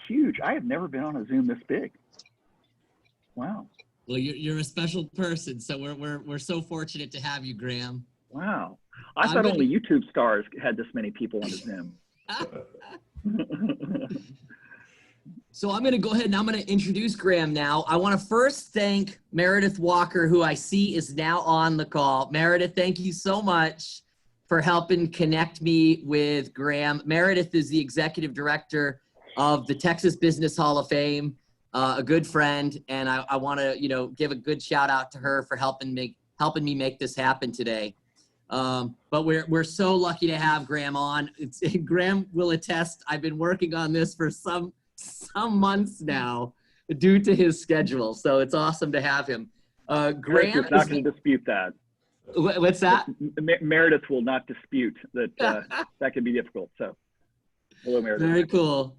huge. I have never been on a Zoom this big. Wow. Well, you're a special person, so we're so fortunate to have you, Graham. Wow. I thought only YouTube stars had this many people on the Zoom. So I'm going to go ahead and I'm going to introduce Graham now. I want to first thank Meredith Walker, who I see is now on the call. Meredith, thank you so much for helping connect me with Graham. Meredith is the executive director of the Texas Business Hall of Fame, a good friend, and I want to give a good shout out to her for helping me make this happen today. But we're so lucky to have Graham on. Graham will attest. I've been working on this for some months now due to his schedule. So it's awesome to have him. Graham is not going to dispute that. What's that? Meredith will not dispute that that can be difficult. So hello, Meredith. Very cool.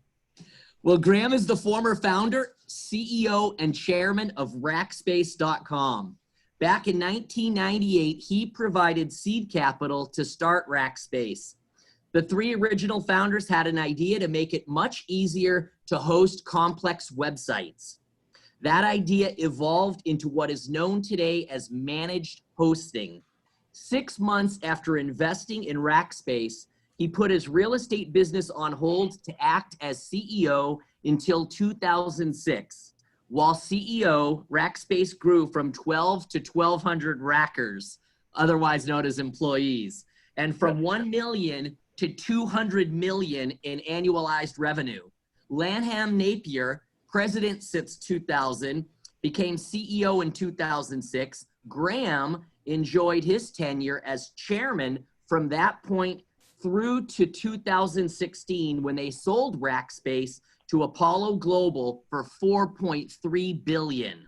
Well, Graham is the former founder, CEO, and chairman of Rackspace.com. Back in 1998, he provided seed capital to start Rackspace. The three original founders had an idea to make it much easier to host complex websites. That idea evolved into what is known today as managed hosting. 6 months after investing in Rackspace, he put his real estate business on hold to act as CEO until 2006. While CEO, Rackspace grew from 12 to 1,200 Rackers, otherwise known as employees, and from 1 million to 200 million in annualized revenue. Lanham Napier, president since 2000, became CEO in 2006. Graham enjoyed his tenure as chairman from that point through to 2016 when they sold Rackspace to Apollo Global for $4.3 billion.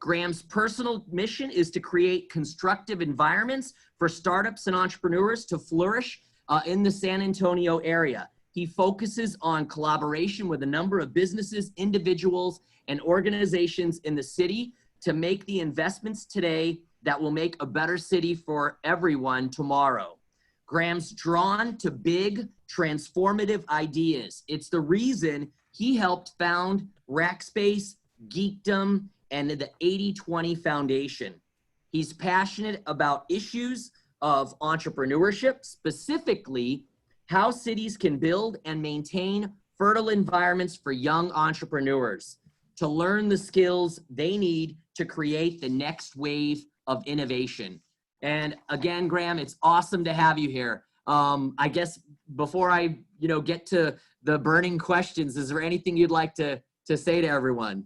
Graham's personal mission is to create constructive environments for startups and entrepreneurs to flourish in the San Antonio area. He focuses on collaboration with a number of businesses, individuals, and organizations in the city to make the investments today that will make a better city for everyone tomorrow. Graham's drawn to big, transformative ideas. It's the reason he helped found Rackspace, Geekdom, and the 80/20 Foundation. He's passionate about issues of entrepreneurship, specifically how cities can build and maintain fertile environments for young entrepreneurs to learn the skills they need to create the next wave of innovation. And again, Graham, it's awesome to have you here. I guess before I get to the burning questions, is there anything you'd like to say to everyone?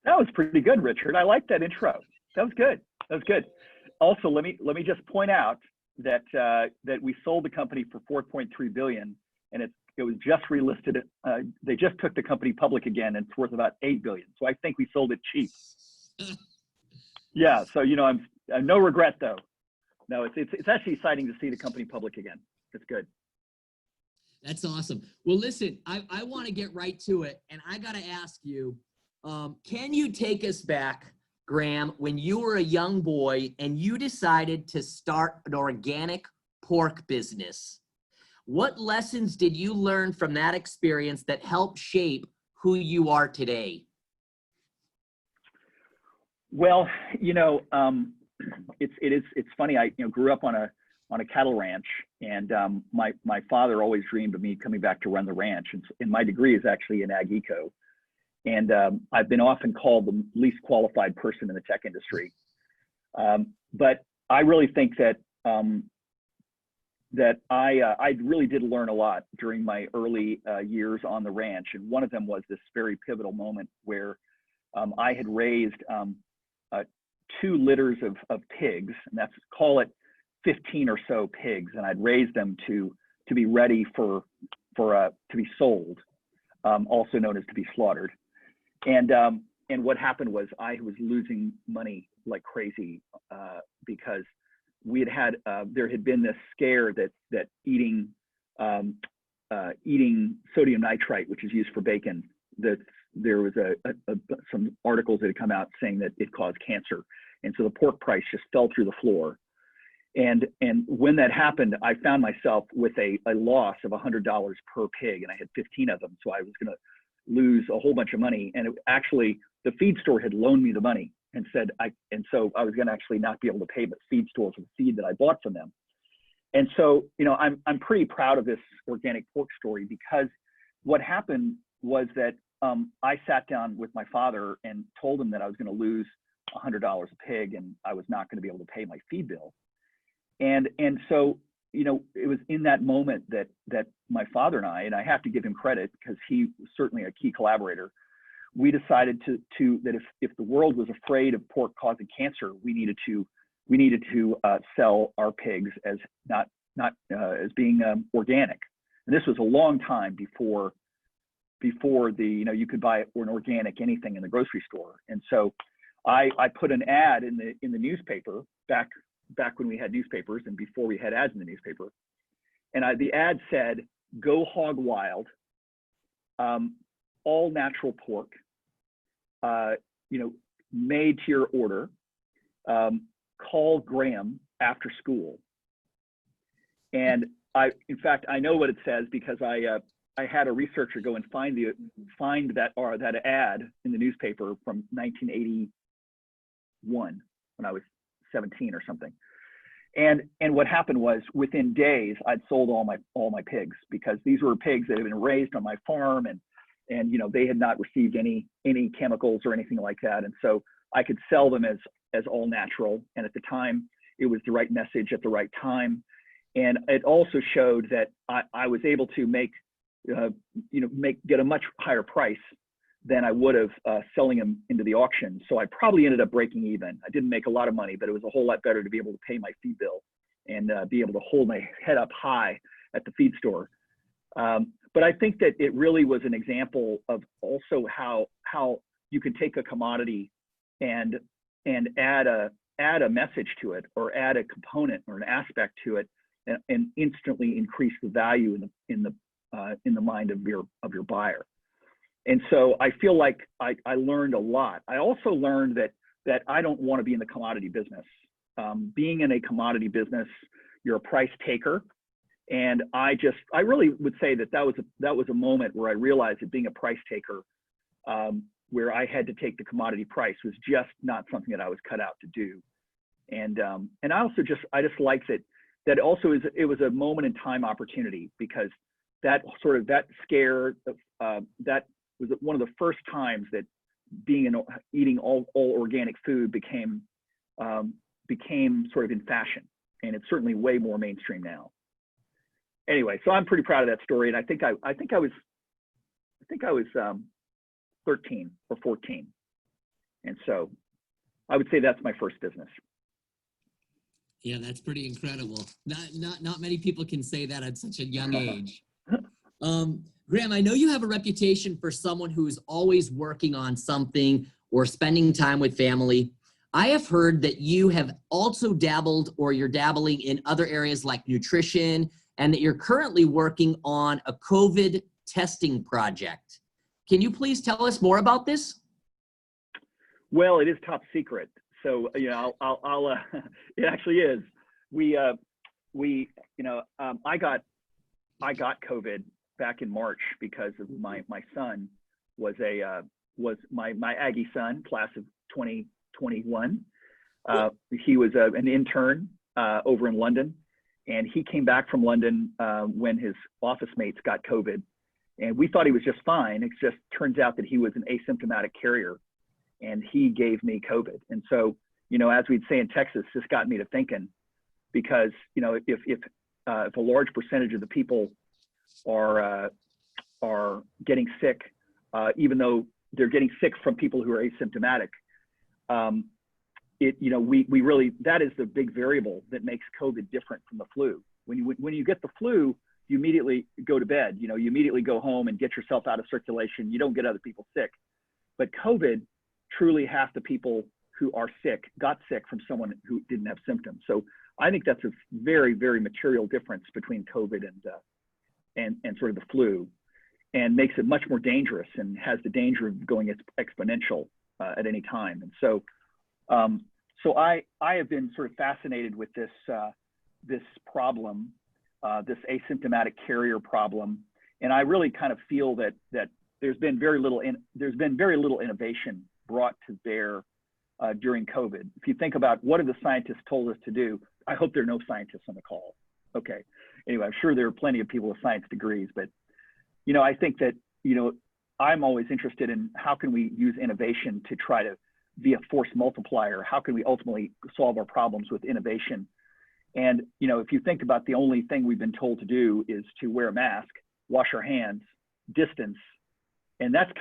That was pretty good, Richard. I like that intro. That was good. That was good. Also, let me just point out that that we sold the company for $4.3 billion, and it was just relisted. They just took the company public again, and it's worth about $8 billion. So I think we sold it cheap. Yeah. So I'm no regret though. No, it's actually exciting to see the company public again. It's good. That's awesome. Well, listen, I want to get right to it, and I got to ask you, can you take us back, Graham, when you were a young boy and you decided to start an organic pork business? What lessons did you learn from that experience that helped shape who you are today? Well, it's funny. I grew up on a cattle ranch, and my father always dreamed of me coming back to run the ranch. And my degree is actually in ag eco, and I've been often called the least qualified person in the tech industry. But I really think that I really did learn a lot during my early years on the ranch, and one of them was this very pivotal moment where I had raised 2 litters of pigs, and that's, call it 15 or so pigs, and I'd raised them to be ready to be sold, also known as to be slaughtered. And what happened was I was losing money like crazy because there had been this scare that eating sodium nitrite, which is used for bacon, that there was some articles that had come out saying that it caused cancer. And so the pork price just fell through the floor. And when that happened, I found myself with a loss of $100 per pig, and I had 15 of them. So I was going to lose a whole bunch of money. And actually, the feed store had loaned me the money and said, so I was going to actually not be able to pay the feed store for the feed that I bought from them. And so, I'm pretty proud of this organic pork story, because what happened was that I sat down with my father and told him that I was going to lose $100 a pig and I was not going to be able to pay my feed bill. And so, it was in that moment that my father and I have to give him credit because he was certainly a key collaborator. We decided that if the world was afraid of pork causing cancer, we needed to sell our pigs as not as being organic. And this was a long time before you could buy an organic anything in the grocery store. And so I put an ad in the newspaper back when we had newspapers and before we had ads in the newspaper. And the ad said, "Go hog wild, all natural pork, made to your order, call Graham after school." And in fact, I know what it says because I had a researcher go and find that ad in the newspaper from 1981 when I was 17 or something. And what happened was within days I'd sold all my pigs, because these were pigs that had been raised on my farm and they had not received any chemicals or anything like that. And so I could sell them as all natural. And at the time it was the right message at the right time. And it also showed that I was able to get a much higher price than I would have selling them into the auction. So I probably ended up breaking even. I didn't make a lot of money, but it was a whole lot better to be able to pay my feed bill and be able to hold my head up high at the feed store. But I think that it really was an example of also how you can take a commodity and add a message to it, or add a component or an aspect to it, and instantly increase the value in the mind of your buyer. And so I feel like I learned a lot. I also learned that I don't want to be in the commodity business. Being in a commodity business, you're a price taker. And I really would say that was a moment where I realized that being a price taker, where I had to take the commodity price, was just not something that I was cut out to do. And I also just liked that also it was a moment in time opportunity, because that scare that was one of the first times that eating all organic food became sort of in fashion, and it's certainly way more mainstream now. Anyway, so I'm pretty proud of that story, and I think I was 13 or 14, and so I would say that's my first business. Yeah, that's pretty incredible. Not many people can say that at such a young age. Graham, I know you have a reputation for someone who is always working on something or spending time with family. I have heard that you have also dabbled, or you're dabbling in other areas like nutrition, and that you're currently working on a COVID testing project. Can you please tell us more about this? Well, it is top secret. So, I'll it actually is. I got COVID back in March because of my son was my Aggie son, class of 2021. He was an intern over in London, and he came back from London when his office mates got COVID, and we thought he was just fine. It just turns out that he was an asymptomatic carrier, and he gave me COVID. And so, as we'd say in Texas, this got me to thinking, because if a large percentage of the people are getting sick, even though they're getting sick from people who are asymptomatic, we really, that is the big variable that makes COVID different from the flu. When you get the flu, you immediately go to bed. You immediately go home and get yourself out of circulation. You don't get other people sick. But COVID, truly half the people who are sick got sick from someone who didn't have symptoms. So I think that's a very, very material difference between COVID and sort of the flu, and makes it much more dangerous and has the danger of going exponential at any time. And so, I have been sort of fascinated with this problem, this asymptomatic carrier problem, and I really kind of feel that there's been very little innovation brought to bear during COVID. If you think about what have the scientists told us to do, I hope there are no scientists on the call. Okay. Anyway, I'm sure there are plenty of people with science degrees, but I think that I'm always interested in how can we use innovation to try to be a force multiplier. How can we ultimately solve our problems with innovation? And if you think about the only thing we've been told to do is to wear a mask, wash our hands, distance, and that's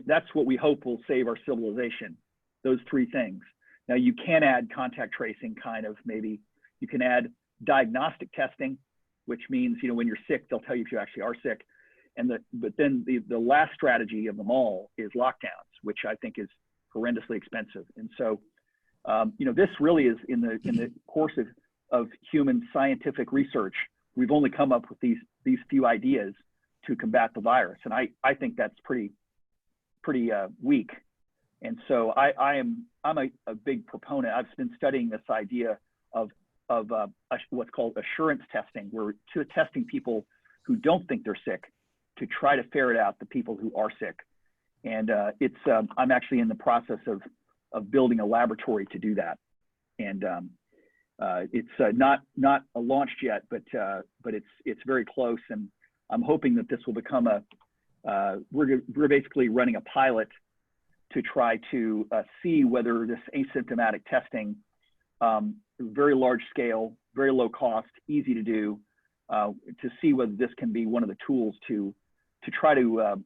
that's what we hope will save our civilization. Those three things. Now you can add contact tracing, maybe. You can add diagnostic testing, which means when you're sick, they'll tell you if you actually are sick. But then the last strategy of them all is lockdowns, which I think is horrendously expensive. And so, this really is in the course of human scientific research, we've only come up with these few ideas to combat the virus, and I think that's pretty weak. And so I'm a big proponent. I've been studying this idea of what's called assurance testing, where we're testing people who don't think they're sick to try to ferret out the people who are sick. And I'm actually in the process of building a laboratory to do that. And it's not launched yet, but it's very close. And I'm hoping that this will become we're basically running a pilot to try to see whether this asymptomatic testing, very large scale, very low cost, easy to do, to see whether this can be one of the tools to try to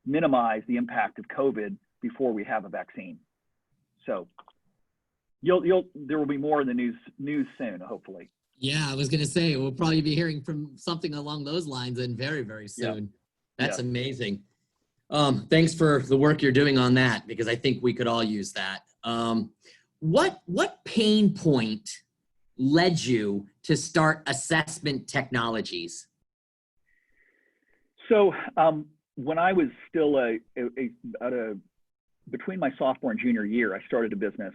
minimize the impact of COVID before we have a vaccine. So there will be more in the news soon, hopefully. Yeah, I was going to say, we'll probably be hearing from something along those lines and very, very soon. Yeah. That's amazing. Thanks for the work you're doing on that, because I think we could all use that. What pain point led you to start Assessment Technologies? So when I was still between my sophomore and junior year, I started a business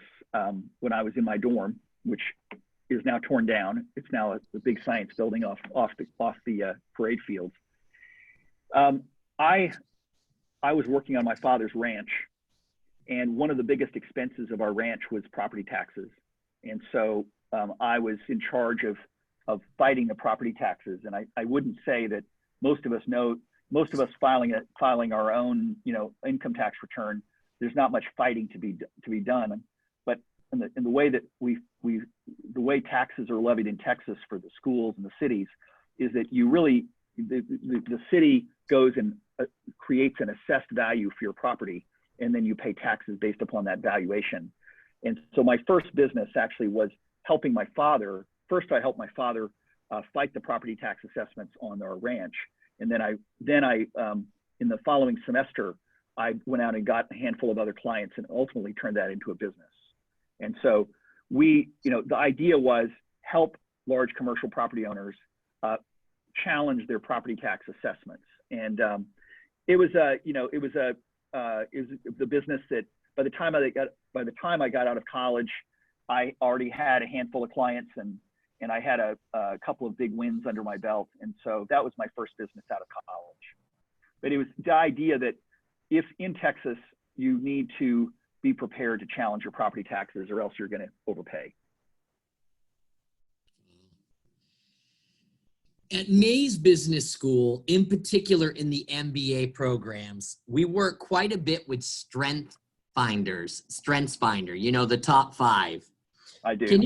when I was in my dorm, which is now torn down. It's now a big science building off the parade fields. I was working on my father's ranch, and one of the biggest expenses of our ranch was property taxes. And so I was in charge of fighting the property taxes. And I wouldn't say that most of us filing our own income tax return, there's not much fighting to be done. But in the way that the way taxes are levied in Texas for the schools and the cities is that the city goes and creates an assessed value for your property, and then you pay taxes based upon that valuation. And so my first business actually was helping my father. First, I helped my father fight the property tax assessments on our ranch, and then I in the following semester, I went out and got a handful of other clients and ultimately turned that into a business. And so the idea was help large commercial property owners challenge their property tax assessments. And it was the business that by the time I got out of college, I already had a handful of clients and I had a couple of big wins under my belt. And so that was my first business out of college. But it was the idea that if in Texas, you need to be prepared to challenge your property taxes or else you're going to overpay. At Mays Business School, in particular in the MBA programs, we work quite a bit with StrengthsFinder, the top 5. I do. Can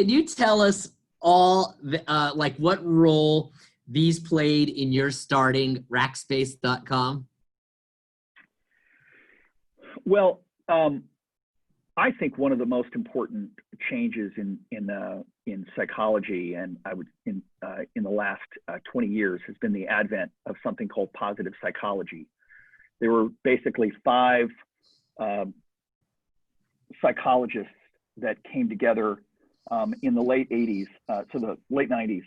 you tell us all what role these played in your starting Rackspace.com? Well, I think one of the most important changes in psychology, and in the last 20 years, has been the advent of something called positive psychology. There were basically 5 psychologists that came together in the late 80s to the late 90s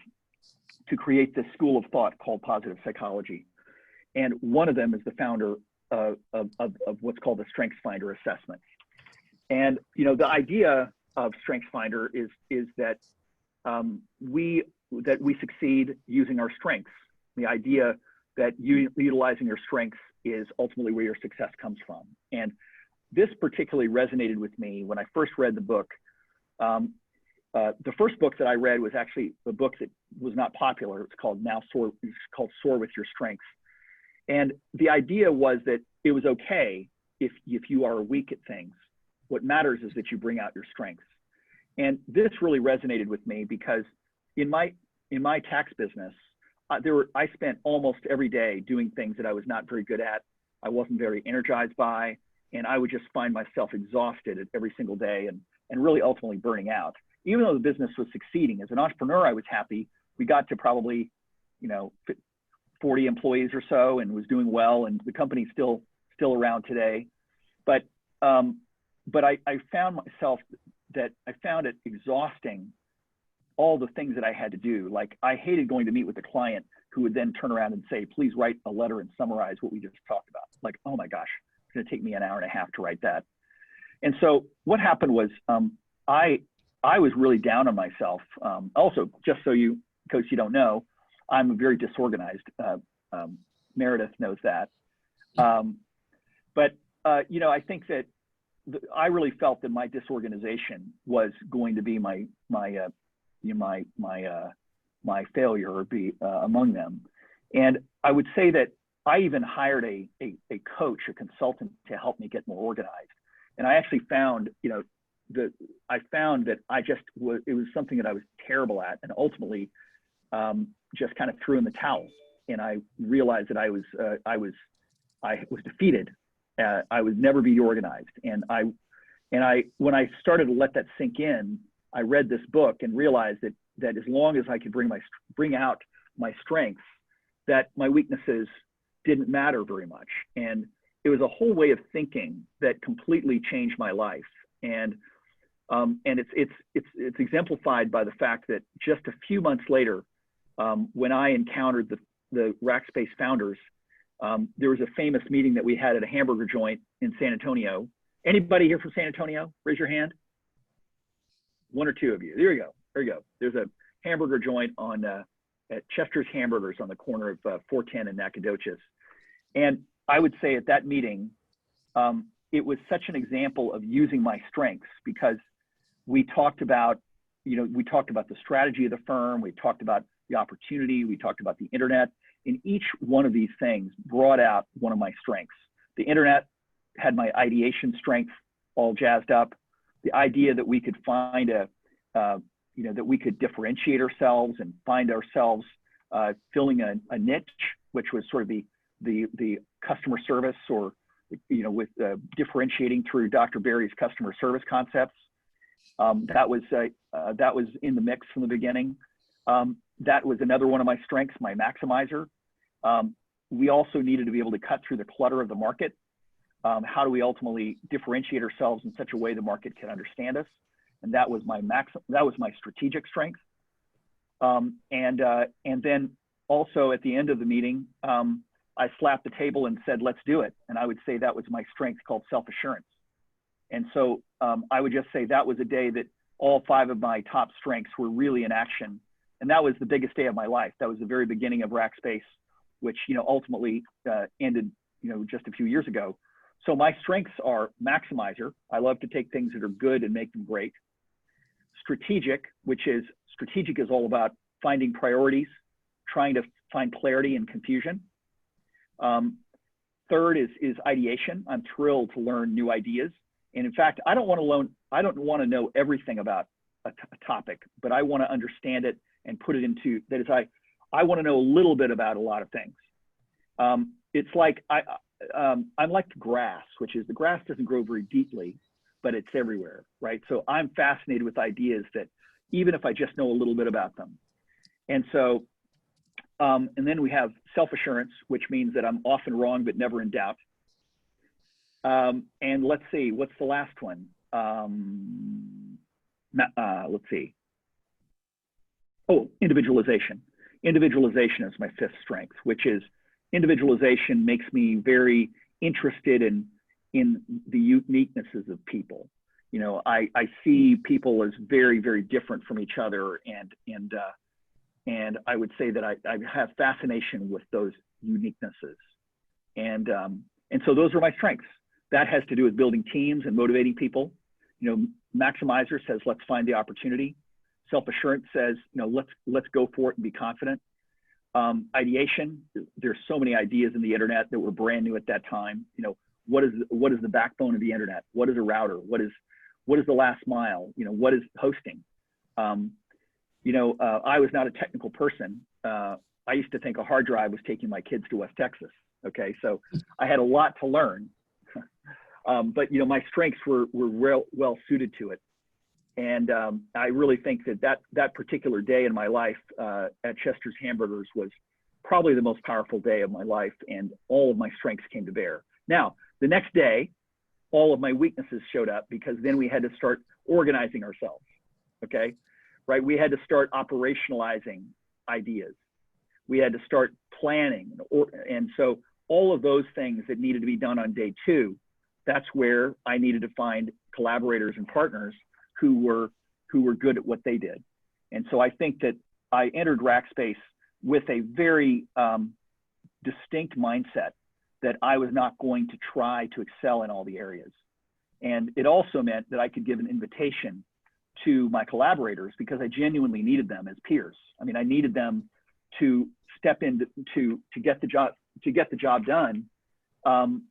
to create this school of thought called positive psychology. And one of them is the founder of what's called the StrengthsFinder assessment. And the idea of StrengthsFinder is that we succeed using our strengths. The idea that utilizing your strengths is ultimately where your success comes from. And this particularly resonated with me when I first read the book. The first book that I read was actually a book that was not popular. It's called Soar with Your Strengths. And the idea was that it was okay if you are weak at things. What matters is that you bring out your strengths. And this really resonated with me because in my tax business, I spent almost every day doing things that I was not very good at, I wasn't very energized by, and I would just find myself exhausted every single day and really ultimately burning out. Even though the business was succeeding, as an entrepreneur, I was happy. We got to probably, 40 employees or so and was doing well, and the company's still around today. But I found myself that I found it exhausting, all the things that I had to do. Like, I hated going to meet with a client who would then turn around and say, please write a letter and summarize what we just talked about. Like, oh my gosh, it's going to take me an hour and a half to write that. And so what happened was I was really down on myself. Also, just so you, Coach, you don't know, I'm very disorganized. Meredith knows that. But I think that I really felt that my disorganization was going to be my failure, or be among them. And I would say that I even hired a coach, a consultant, to help me get more organized. And I actually found, I found that it was something that I was terrible at, and ultimately just kind of threw in the towel. And I realized that I was defeated. I would never be organized. And when I started to let that sink in, I read this book and realized that as long as I could bring out my strengths, that my weaknesses didn't matter very much. And it was a whole way of thinking that completely changed my life. And it's exemplified by the fact that just a few months later, when I encountered the Rackspace founders, there was a famous meeting that we had at a hamburger joint in San Antonio. Anybody here from San Antonio? Raise your hand. One or two of you. There you go. There you go. There's a hamburger joint at Chester's Hamburgers on the corner of 410 and Nacogdoches. And I would say at that meeting, it was such an example of using my strengths, because we talked about the strategy of the firm, we talked about the opportunity, we talked about the internet, and each one of these things brought out one of my strengths. The internet had my ideation strength all jazzed up. The idea that we could find that we could differentiate ourselves and find ourselves filling a niche, which was sort of the customer service, or with differentiating through Dr. Barry's customer service concepts. That was in the mix from the beginning. That was another one of my strengths, my maximizer. We also needed to be able to cut through the clutter of the market. How do we ultimately differentiate ourselves in such a way the market can understand us? And that was my strategic strength. And then also at the end of the meeting, I slapped the table and said, let's do it. And I would say that was my strength, called self-assurance. And so I would just say that was a day that all 5 of my top strengths were really in action. And that was the biggest day of my life. That was the very beginning of Rackspace, which ultimately ended just a few years ago. So my strengths are maximizer. I love to take things that are good and make them great. Strategic is all about finding priorities, trying to find clarity and confusion. Third is ideation. I'm thrilled to learn new ideas. And in fact, I don't want to know everything about a topic, but I want to understand it and put it into, that is, I want to know a little bit about a lot of things. It's like, I'm like grass, which is, the grass doesn't grow very deeply, but it's everywhere, right? So I'm fascinated with ideas that, even if I just know a little bit about them. And so, and then we have self-assurance, which means that I'm often wrong, but never in doubt. And let's see, what's the last one? Let's see. Oh, individualization. Individualization is my 5th strength, which is, individualization makes me very interested in the uniquenesses of people. I see people as very, very different from each other, and I would say that I have fascination with those uniquenesses. And so those are my strengths. That has to do with building teams and motivating people. You know, Maximizer says, let's find the opportunity. Self-assurance says, you know, let's go for it and be confident. Ideation, there's so many ideas in the internet that were brand new at that time. You know, what is the backbone of the internet? What is a router? What is the last mile? You know, what is hosting? You know, I was not a technical person. I used to think a hard drive was taking my kids to West Texas. Okay, so I had a lot to learn, but you know, my strengths were well suited to it. And I really think that particular day in my life at Chester's Hamburgers was probably the most powerful day of my life, and all of my strengths came to bear. Now, the next day, all of my weaknesses showed up, because then we had to start organizing ourselves, okay? Right, we had to start operationalizing ideas. We had to start planning, and so all of those things that needed to be done on day two, that's where I needed to find collaborators and partners who were good at what they did. And so I think that I entered Rackspace with a very distinct mindset that I was not going to try to excel in all the areas. And it also meant that I could give an invitation to my collaborators, because I genuinely needed them as peers. I mean, I needed them to step in to get the job done,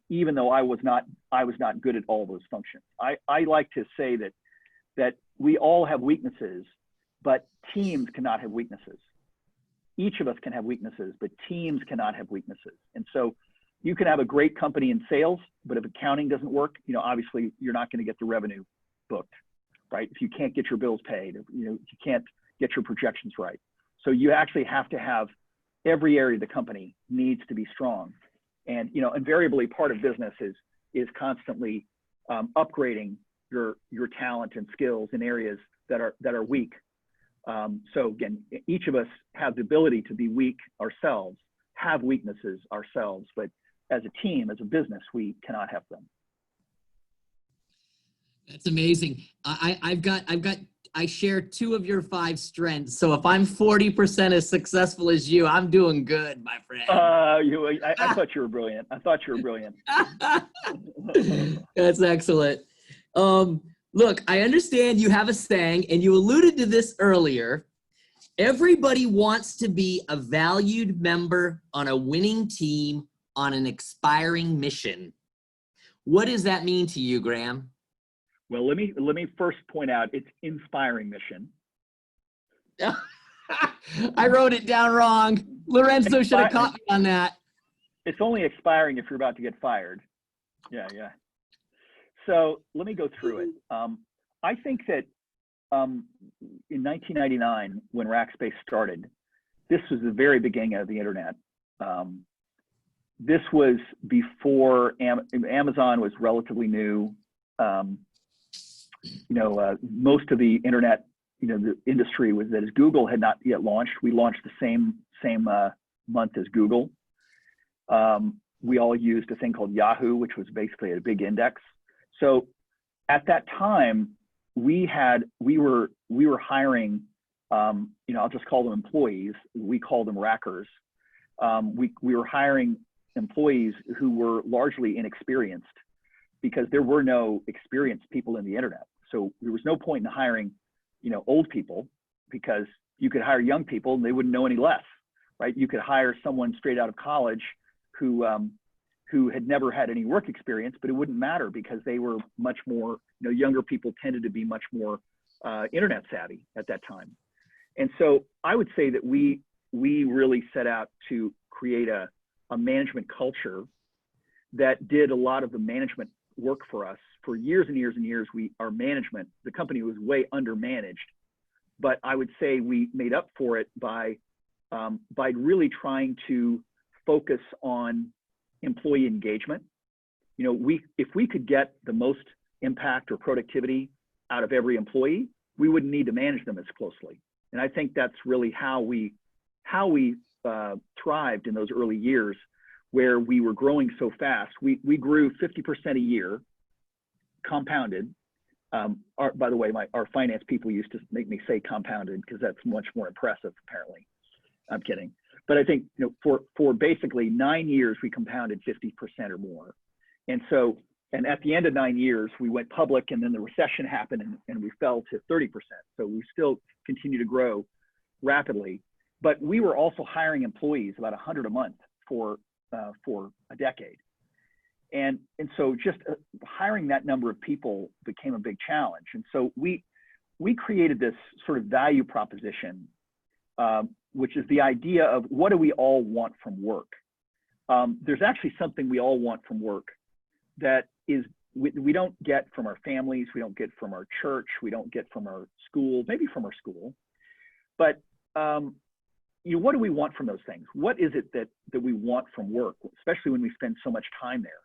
even though I was not good at all those functions. I like to say that we all have weaknesses, but teams cannot have weaknesses. Each of us can have weaknesses, but teams cannot have weaknesses. And so you can have a great company in sales, but if accounting doesn't work, you know, obviously you're not going to get the revenue booked, right? If you can't get your bills paid, you know, if you can't get your projections right. So you actually have to have every area of the company needs to be strong. And, you know, invariably part of business is constantly upgrading your talent and skills in areas that are weak. So again, each of us have the ability to be weak ourselves, have weaknesses ourselves, but as a team, as a business, we cannot have them. That's amazing. I share 2 of your 5 strengths. So if I'm 40% as successful as you, I'm doing good, my friend. I thought you were brilliant. That's excellent. Look, I understand you have a saying, and you alluded to this earlier. Everybody wants to be a valued member on a winning team on an expiring mission. What does that mean to you, Graham? Well, let me first point out it's inspiring mission. I wrote it down wrong. Lorenzo should have caught me on that. It's only expiring if you're about to get fired. Yeah. So let me go through it. I think that in 1999, when Rackspace started, this was the very beginning of the internet. This was before Amazon was relatively new. Most of the internet, the industry was that as Google had not yet launched. We launched the same month as Google. We all used a thing called Yahoo, which was basically a big index. So at that time, we were hiring, I'll just call them employees. We call them rackers. We were hiring employees who were largely inexperienced because there were no experienced people in the internet. So there was no point in hiring, old people, because you could hire young people and they wouldn't know any less, right? You could hire someone straight out of college who had never had any work experience, but it wouldn't matter because they were much more, younger people tended to be much more internet savvy at that time. And so I would say that we really set out to create a management culture that did a lot of the management work for us. For years and years and years, our management, the company was way undermanaged, but I would say we made up for it by really trying to focus on employee engagement. If we could get the most impact or productivity out of every employee, we wouldn't need to manage them as closely. And I think that's really how we thrived in those early years, where we were growing so fast. We grew 50% a year, compounded. By the way, our finance people used to make me say compounded because that's much more impressive, apparently. I'm kidding. But I think, for basically 9 years, we compounded 50% or more. And so, and at the end of 9 years, we went public, and then the recession happened, and we fell to 30%. So we still continue to grow rapidly, but we were also hiring employees, about 100 a month for a decade. And so just hiring that number of people became a big challenge. And so we created this sort of value proposition, which is the idea of what do we all want from work? There's actually something we all want from work that is we don't get from our families, we don't get from our church, we don't get from our school, maybe from our school, but what do we want from those things? What is it that we want from work, especially when we spend so much time there?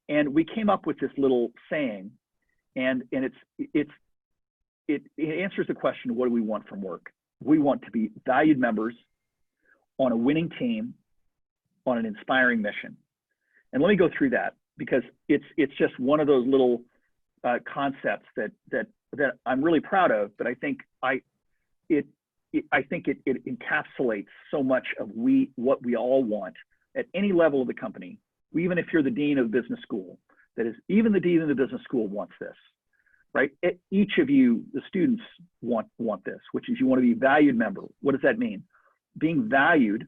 And we came up with this little saying, and it answers the question, what do we want from work? We want to be valued members on a winning team on an inspiring mission. And let me go through that, because it's just one of those little concepts that I'm really proud of, but I think it encapsulates so much of what we all want at any level of the company. Even if you're the dean of business school, that is, even the dean of the business school wants this, right? Each of you, the students, want this, which is you want to be a valued member. What does that mean? Being valued,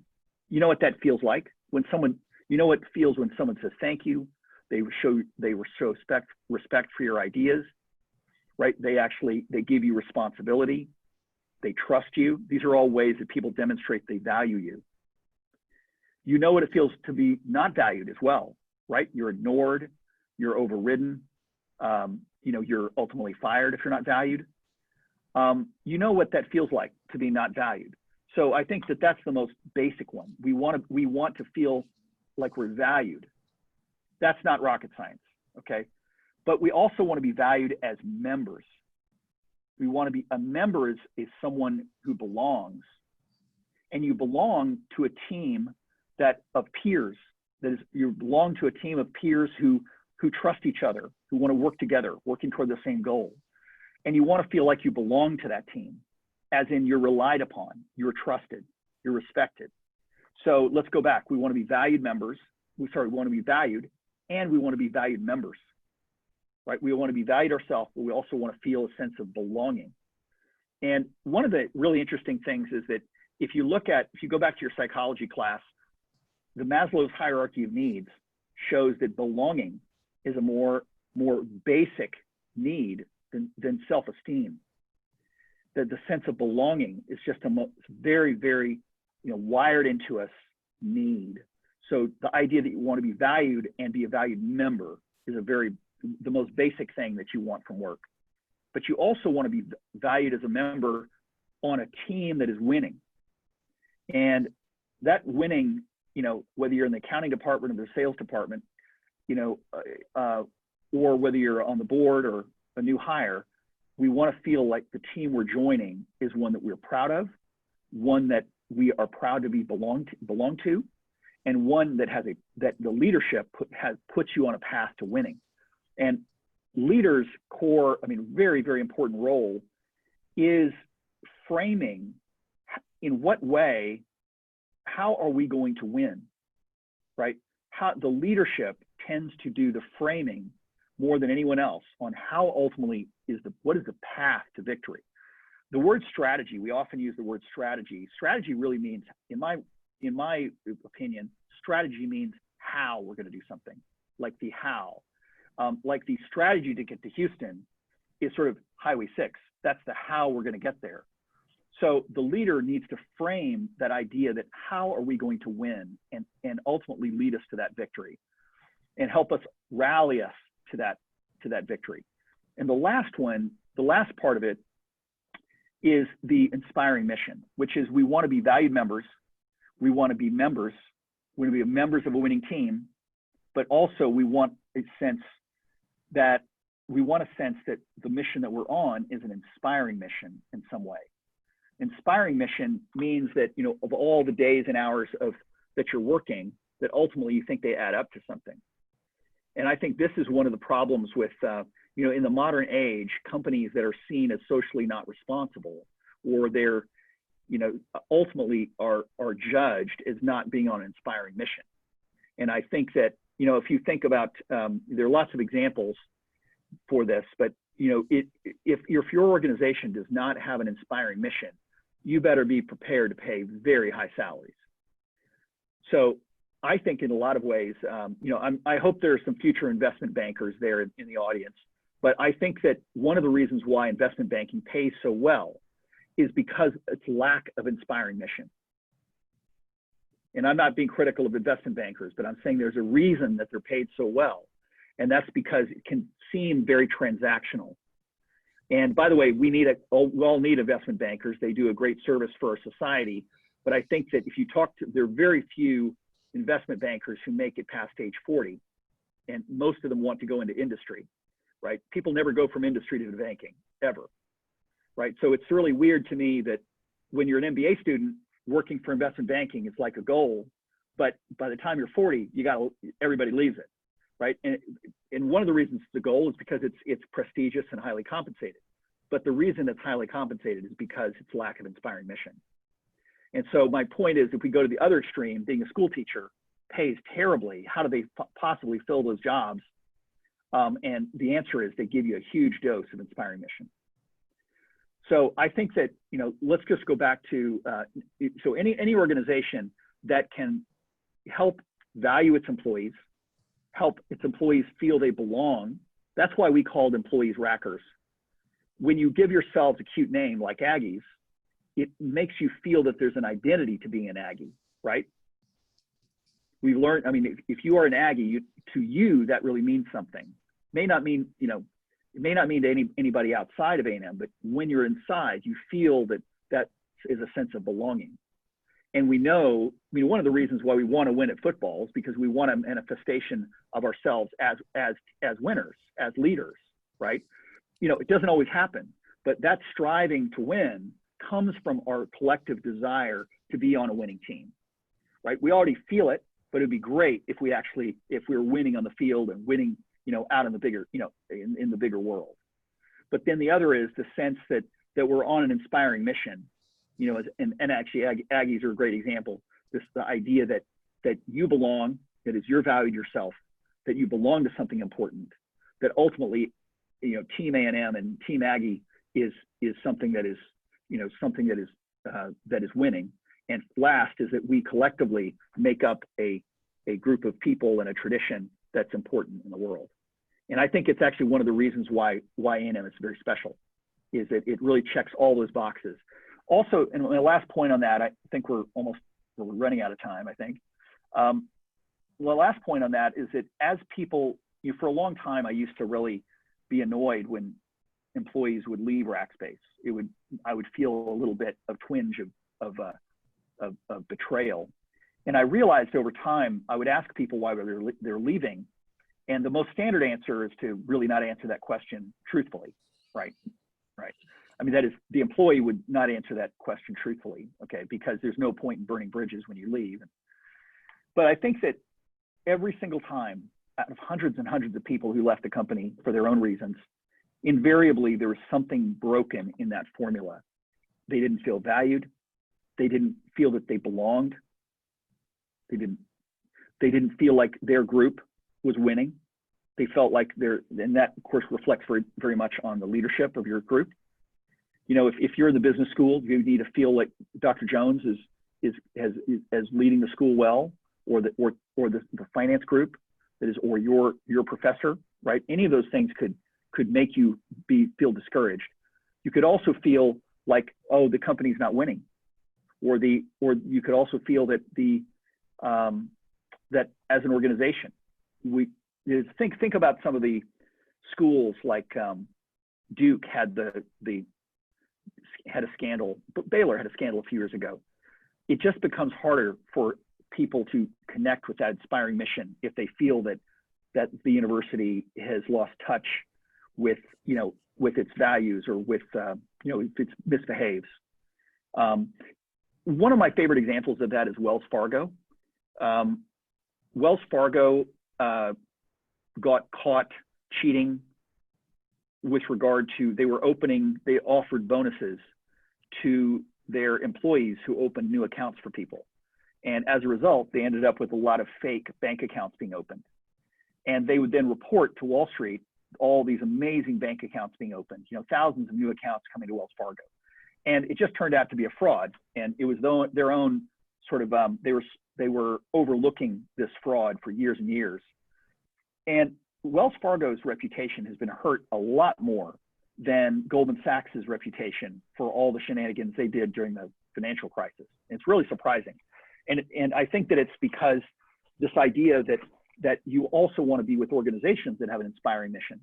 you know what that feels like when someone, what it feels when someone says thank you. They show respect for your ideas, right? They give you responsibility. They trust you. These are all ways that people demonstrate they value you. You know what it feels to be not valued as well, right? You're ignored, you're overridden, you're ultimately fired if you're not valued. You know what that feels like to be not valued. So I think that's the most basic one. We want to feel like we're valued. That's not rocket science, okay? But we also want to be valued as members. We want to be a member is someone who belongs, and you belong to a team of peers. That is, you belong to a team of peers who trust each other, who want to work together, working toward the same goal. And you want to feel like you belong to that team, as in you're relied upon, you're trusted, you're respected. So let's go back. We want to be valued members. We want to be valued, and we want to be valued members, right? We want to be valued ourselves, but we also want to feel a sense of belonging. And one of the really interesting things is that if you go back to your psychology class, the Maslow's hierarchy of needs shows that belonging is a more basic need than self-esteem. That the sense of belonging is just a very, very, wired into us need. So the idea that you want to be valued and be a valued member is the most basic thing that you want from work. But you also want to be valued as a member on a team that is winning. And that winning, whether you're in the accounting department or the sales department, or whether you're on the board or a new hire, we want to feel like the team we're joining is one that we're proud of, one that we are proud to belong to, and one that that the leadership puts you on a path to winning. And leaders' core, very, very important role is framing in what way, how are we going to win, right? How the leadership tends to do the framing more than anyone else on how ultimately what is the path to victory. The word strategy, we often use the word strategy. Strategy really means, in my opinion, strategy means how we're going to do something, like the how. Like the strategy to get to Houston is sort of Highway 6. That's the how we're going to get there. So the leader needs to frame that idea that how are we going to win and ultimately lead us to that victory and help us rally us to that victory. And the last part of it is the inspiring mission, which is we want to be valued members. We want to be members. We want to be members of a winning team, but also we want a sense that the mission that we're on is an inspiring mission in some way. Inspiring mission means that, of all the days and hours that you're working, that ultimately you think they add up to something. And I think this is one of the problems with, in the modern age, companies that are seen as socially not responsible, or they're ultimately are judged as not being on an inspiring mission. And I think that, if you think about, there are lots of examples for this, but if your organization does not have an inspiring mission, you better be prepared to pay very high salaries. So I think in a lot of ways, I hope there are some future investment bankers there in the audience, but I think that one of the reasons why investment banking pays so well is because its lack of inspiring mission. And I'm not being critical of investment bankers, but I'm saying there's a reason that they're paid so well. And that's because it can seem very transactional. And by the way, we all need investment bankers. They do a great service for our society. But I think that if you talk to, there are very few investment bankers who make it past age 40. And most of them want to go into industry, right? People never go from industry to banking, ever, right? So it's really weird to me that when you're an MBA student, working for investment banking is like a goal, but by the time you're 40, everybody leaves it, right? And one of the reasons it's a goal is because it's prestigious and highly compensated. But the reason it's highly compensated is because it's lack of inspiring mission. And so my point is, if we go to the other extreme, being a school teacher pays terribly, how do they possibly fill those jobs? And the answer is they give you a huge dose of inspiring mission. So I think that, let's just go back to, so any organization that can help value its employees, help its employees feel they belong, that's why we called employees Rackers. When you give yourselves a cute name like Aggies, it makes you feel that there's an identity to being an Aggie, right? We've learned, if you are an Aggie, to you, that really means something. May not mean, it may not mean to anybody outside of A&M, but when you're inside, you feel that is a sense of belonging. And we know, one of the reasons why we want to win at football is because we want a manifestation of ourselves as winners, as leaders, right? It doesn't always happen, but that striving to win comes from our collective desire to be on a winning team, right? We already feel it, but it'd be great if we were winning on the field and winning, out in the bigger, in the bigger world. But then the other is the sense that we're on an inspiring mission, and actually Aggies are a great example. The idea that you belong, that is you're valued yourself, that you belong to something important, that ultimately, Team A&M and Team Aggie is something that is, that is winning. And last is that we collectively make up a group of people and a tradition that's important in the world. And I think it's actually one of the reasons why A&M is very special, is that it really checks all those boxes. Also, and my last point on that, I think we're running out of time, I think. The last point on that is that as people, for a long time, I used to really be annoyed when employees would leave Rackspace. I would feel a little bit of twinge of betrayal. And I realized over time, I would ask people why they're leaving. And the most standard answer is to really not answer that question truthfully, right? That is, the employee would not answer that question truthfully, okay? Because there's no point in burning bridges when you leave. But I think that every single time, out of hundreds and hundreds of people who left the company for their own reasons, invariably there was something broken in that formula. They didn't feel valued. They didn't feel that they belonged. They didn't feel like their group was winning. They felt like and that of course reflects very, very much on the leadership of your group. If you're in the business school, you need to feel like Dr. Jones is leading the school well, or the finance group, that is, or your professor, right? Any of those things could make you feel discouraged. You could also feel like, oh, the company's not winning, or you could also feel that that as an organization, think about some of the schools like Duke had a scandal, but Baylor had a scandal a few years ago. It just becomes harder for people to connect with that inspiring mission if they feel that the university has lost touch with its values, or with if it misbehaves. One of my favorite examples of that is Wells Fargo. Wells Fargo got caught cheating with regard to, they offered bonuses to their employees who opened new accounts for people. And as a result, they ended up with a lot of fake bank accounts being opened. And they would then report to Wall Street all these amazing bank accounts being opened, thousands of new accounts coming to Wells Fargo. And it just turned out to be a fraud. And it was their own sort of, they were overlooking this fraud for years and years. And Wells Fargo's reputation has been hurt a lot more than Goldman Sachs's reputation for all the shenanigans they did during the financial crisis. It's really surprising. And I think that it's because this idea that you also want to be with organizations that have an inspiring mission.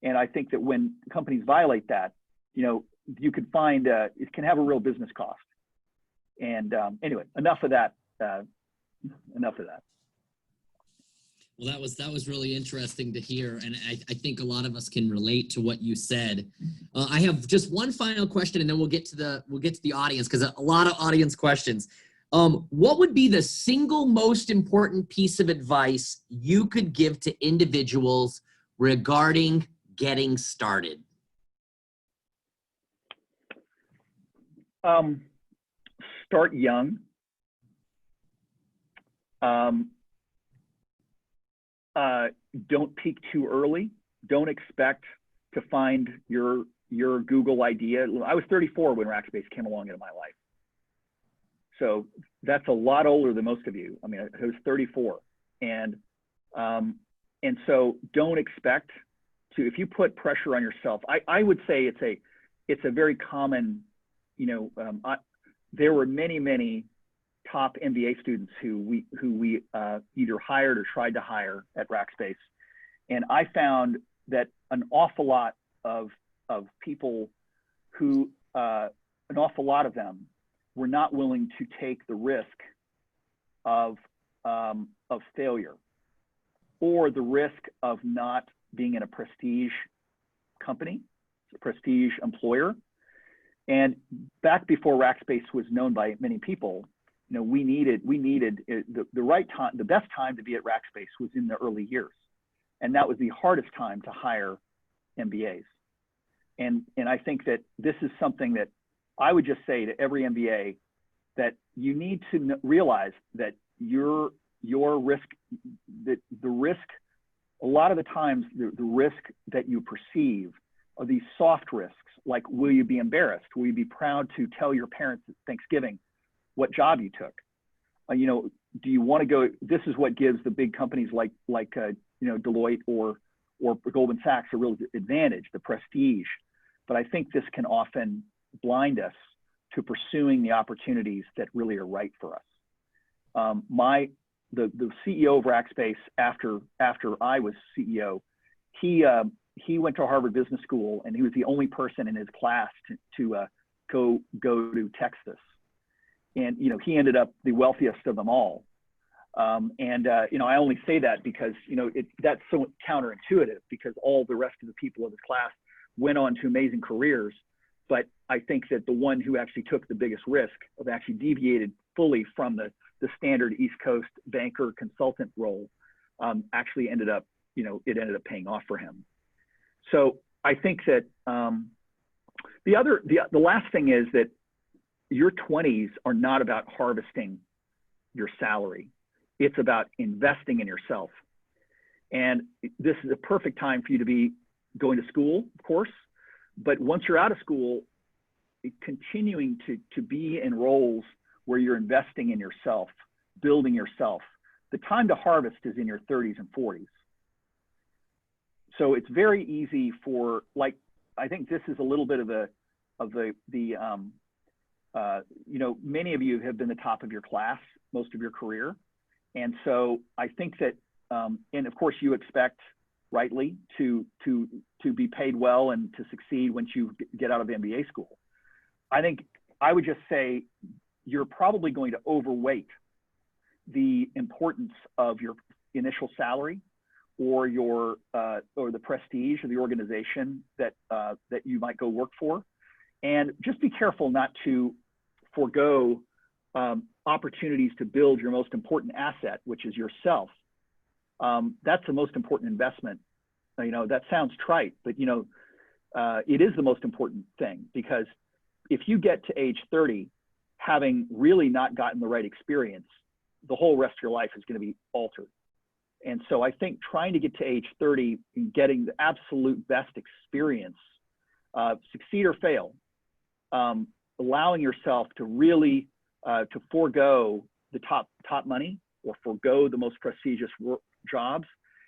And I think that when companies violate that, you could find it can have a real business cost. And anyway, enough of that. Well, that was really interesting to hear, and I think a lot of us can relate to what you said. I have just one final question, and then we'll get to the audience, because a lot of audience questions. What would be the single most important piece of advice you could give to individuals regarding getting started? Start young. Don't peak too early. Don't expect to find your Google idea. I was 34 when Rackspace came along into my life. So that's a lot older than most of you. I mean, I was 34. And so don't expect to, if you put pressure on yourself, I would say it's a very common, there were many top MBA students who we either hired or tried to hire at Rackspace. And I found that an awful lot of people who, an awful lot of them were not willing to take the risk of failure, or the risk of not being in a prestige company, a prestige employer. And back before Rackspace was known by many people, we needed the right time. The best time to be at Rackspace was in the early years, and that was the hardest time to hire MBAs. And I think that this is something that I would just say to every MBA, that you need to realize that your risk, that the risk, a lot of the times the risk that you perceive are these soft risks, like, will you be embarrassed? Will you be proud to tell your parents at Thanksgiving what job you took? Do you want to go? This is what gives the big companies like Deloitte or Goldman Sachs a real advantage, the prestige. But I think this can often blind us to pursuing the opportunities that really are right for us. The CEO of Rackspace, after I was CEO, he went to Harvard Business School, and he was the only person in his class to go to Texas. And he ended up the wealthiest of them all. I only say that because that's so counterintuitive, because all the rest of the people of his class went on to amazing careers. But I think that the one who actually took the biggest risk of actually deviated fully from the standard East Coast banker consultant role actually ended up, it ended up paying off for him. So I think that the last thing is that your 20s are not about harvesting your salary. It's about investing in yourself. And this is a perfect time for you to be going to school, of course, but once you're out of school, continuing to be in roles where you're investing in yourself, building yourself. The time to harvest is in your 30s and 40s. So it's very easy for, I think this is a little bit of many of you have been the top of your class most of your career. And so I think that, and of course you expect rightly to be paid well and to succeed once you get out of MBA school. I think I would just say you're probably going to overweight the importance of your initial salary or the prestige of the organization that you might go work for. And just be careful not to forego opportunities to build your most important asset, which is yourself. That's the most important investment. That sounds trite, but it is the most important thing, because if you get to age 30, having really not gotten the right experience, the whole rest of your life is going to be altered. And so I think trying to get to age 30 and getting the absolute best experience, succeed or fail, allowing yourself to really to forego the top money or forego the most prestigious jobs.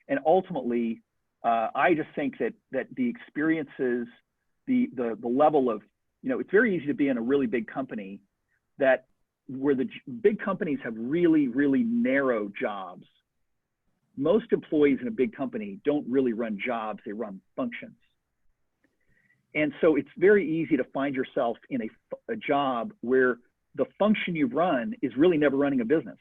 And ultimately, I just think that the experiences, the level of, it's very easy to be in a really big company where the big companies have really, really narrow jobs. Most employees in a big company don't really run jobs, they run functions. And so it's very easy to find yourself in a job where the function you run is really never running a business.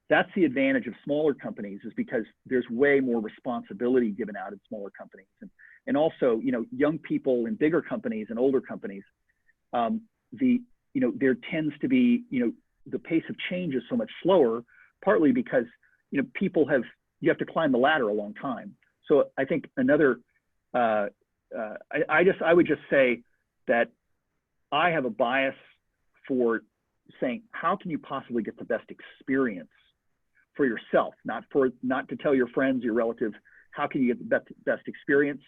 That's the advantage of smaller companies, is because there's way more responsibility given out in smaller companies. And also, young people in bigger companies and older companies, there tends to be, the pace of change is so much slower, partly because, you have to climb the ladder a long time. So I think another, I would just say that I have a bias for saying, how can you possibly get the best experience for yourself, not to tell your friends, your relatives, how can you get the best experience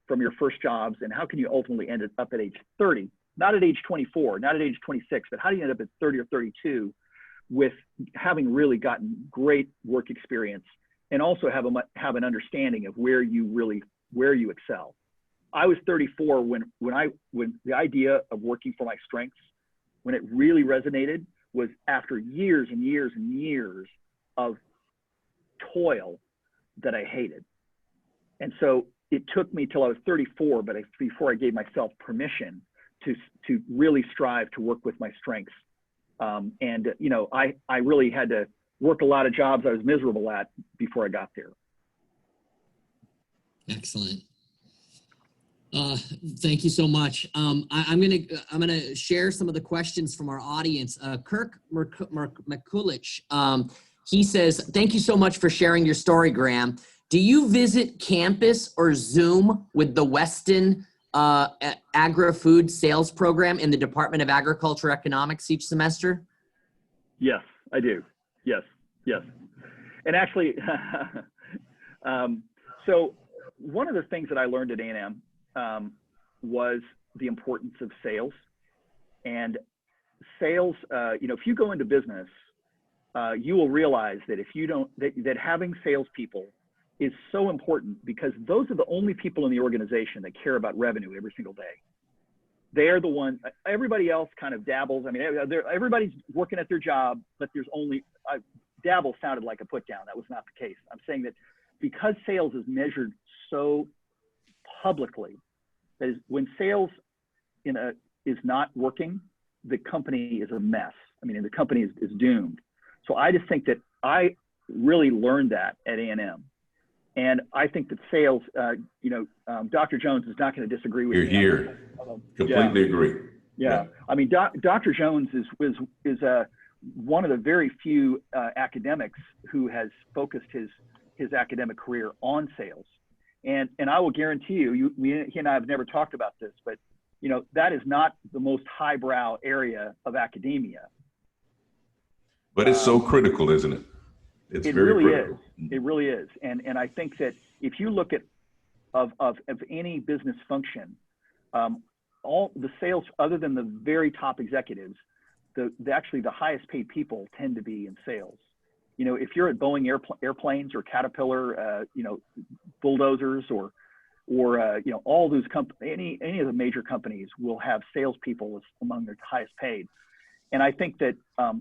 from your first jobs, and how can you ultimately end up at age 30, not at age 24, not at age 26, but how do you end up at 30 or 32 with having really gotten great work experience, and also have an understanding of where you excel. I was 34 when the idea of working for my strengths, when it really resonated, was after years and years and years of toil that I hated. And so it took me till I was 34, before I gave myself permission to really strive to work with my strengths. I really had to work a lot of jobs I was miserable at before I got there. Excellent. Thank you so much. I'm gonna share some of the questions from our audience. Kirk McCullich, he says, "Thank you so much for sharing your story, Graham. Do you visit campus or Zoom with the Weston Agri-Food Sales Program in the Department of Agriculture Economics each semester?" Yes, I do. Yes. And actually, so one of the things that I learned at A&M was the importance of sales. And sales, if you go into business, you will realize that that having salespeople is so important, because those are the only people in the organization that care about revenue every single day. They're the one, everybody else kind of dabbles. I mean, everybody's working at their job, but there's only, dabble sounded like a put down. That was not the case. I'm saying that because sales is measured so publicly, that is, when sales is not working, the company is a mess. I mean, the company is doomed. So I just think that I really learned that at A&M. And I think that sales, Dr. Jones is not going to disagree with me. Here. Completely agree. Yeah. I mean, Dr. Jones is one of the very few academics who has focused his academic career on sales. And I will guarantee you, he and I have never talked about this, but that is not the most highbrow area of academia. But it's so critical, isn't it? It's very really critical. It really is. And I think that if you look at of any business function, all the sales, other than the very top executives, actually the highest paid people tend to be in sales. If you're at Boeing airplanes or Caterpillar, bulldozers or all those companies, any of the major companies will have salespeople as among their highest paid. And I think that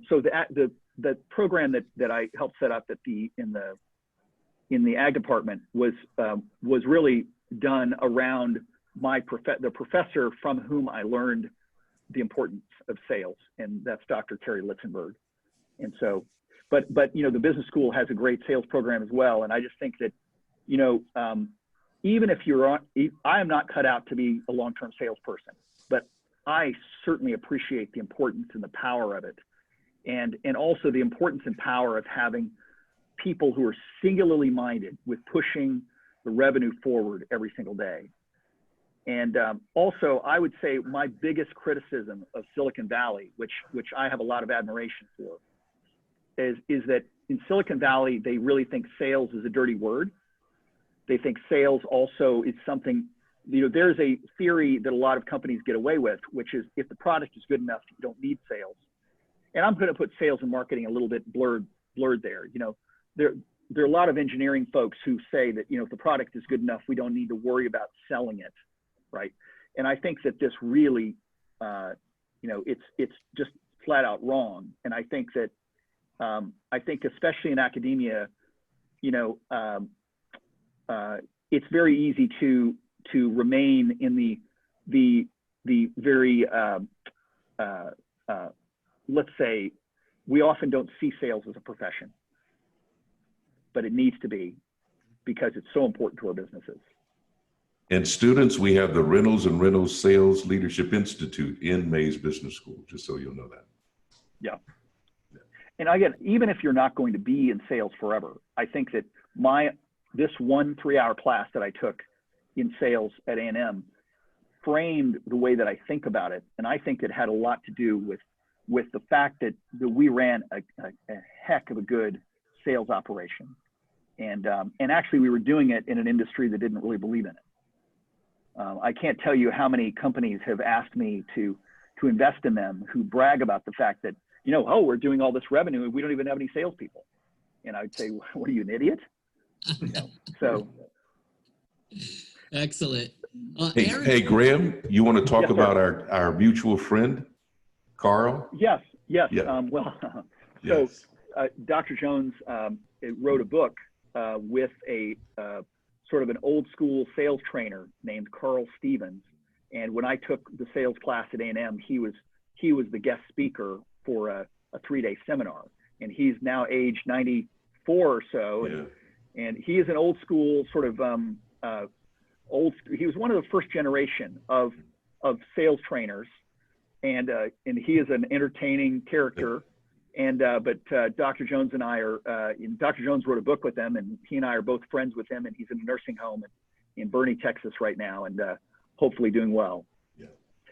so the program that I helped set up in the ag department was really done around the professor from whom I learned the importance of sales, and that's Dr. Terry Litzenberg. And so, but the business school has a great sales program as well. And I just think that even if I am not cut out to be a long-term salesperson, but I certainly appreciate the importance and the power of it. And also the importance and power of having people who are singularly minded with pushing the revenue forward every single day. And also, I would say my biggest criticism of Silicon Valley, which I have a lot of admiration for, is that in Silicon Valley, they really think sales is a dirty word. They think sales also is something, there's a theory that a lot of companies get away with, which is if the product is good enough, you don't need sales. And I'm going to put sales and marketing a little bit blurred there. There are a lot of engineering folks who say that, if the product is good enough, we don't need to worry about selling it, right? And I think that this really, it's just flat out wrong. And I think that, especially in academia, it's very easy to remain in the very, let's say, we often don't see sales as a profession, but it needs to be because it's so important to our businesses. And students, we have the Reynolds and Reynolds Sales Leadership Institute in Mays Business School, just so you'll know that. Yeah. And again, even if you're not going to be in sales forever, I think that this 1 3-hour class that I took in sales at A&M framed the way that I think about it. And I think it had a lot to do with the fact that we ran a heck of a good sales operation. And actually we were doing it in an industry that didn't really believe in it. I can't tell you how many companies have asked me to invest in them who brag about the fact that, we're doing all this revenue and we don't even have any salespeople. And I'd say, what are you, an idiot? So. Excellent. Hey, Graham, you want to talk Yes, about our mutual friend, Carl? Yes. Yeah. So Dr. Jones wrote a book with a sort of an old school sales trainer named Carl Stevens. And when I took the sales class at A&M, he was the guest speaker for a 3-day seminar. And he's now age 94 or so. Yeah. And he is an old school sort of he was one of the first generation of sales trainers. And he is an entertaining character. And but Dr. Jones and I are, Dr. Jones wrote a book with him, and he and I are both friends with him, and he's in a nursing home in Boerne, Texas right now, and hopefully doing well. Yeah.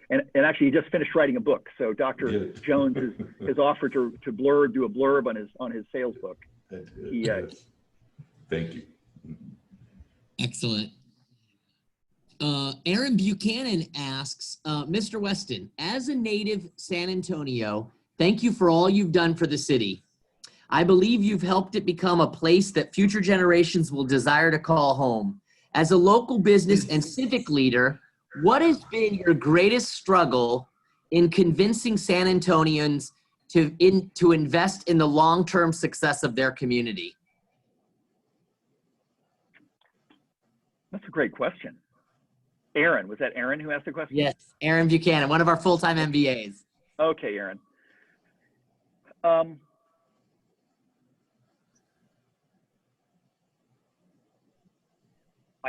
And actually, he just finished writing a book. So Dr. Jones has offered to do a blurb on his sales book. Thank you. Excellent. Aaron Buchanan asks, Mr. Weston, as a native San Antonio, thank you for all you've done for the city. I believe you've helped it become a place that future generations will desire to call home. As a local business and civic leader, what has been your greatest struggle in convincing San Antonians to invest in the long-term success of their community? That's a great question. Aaron, was that Aaron who asked the question? Yes, Aaron Buchanan, one of our full-time MBAs. Okay, Aaron. I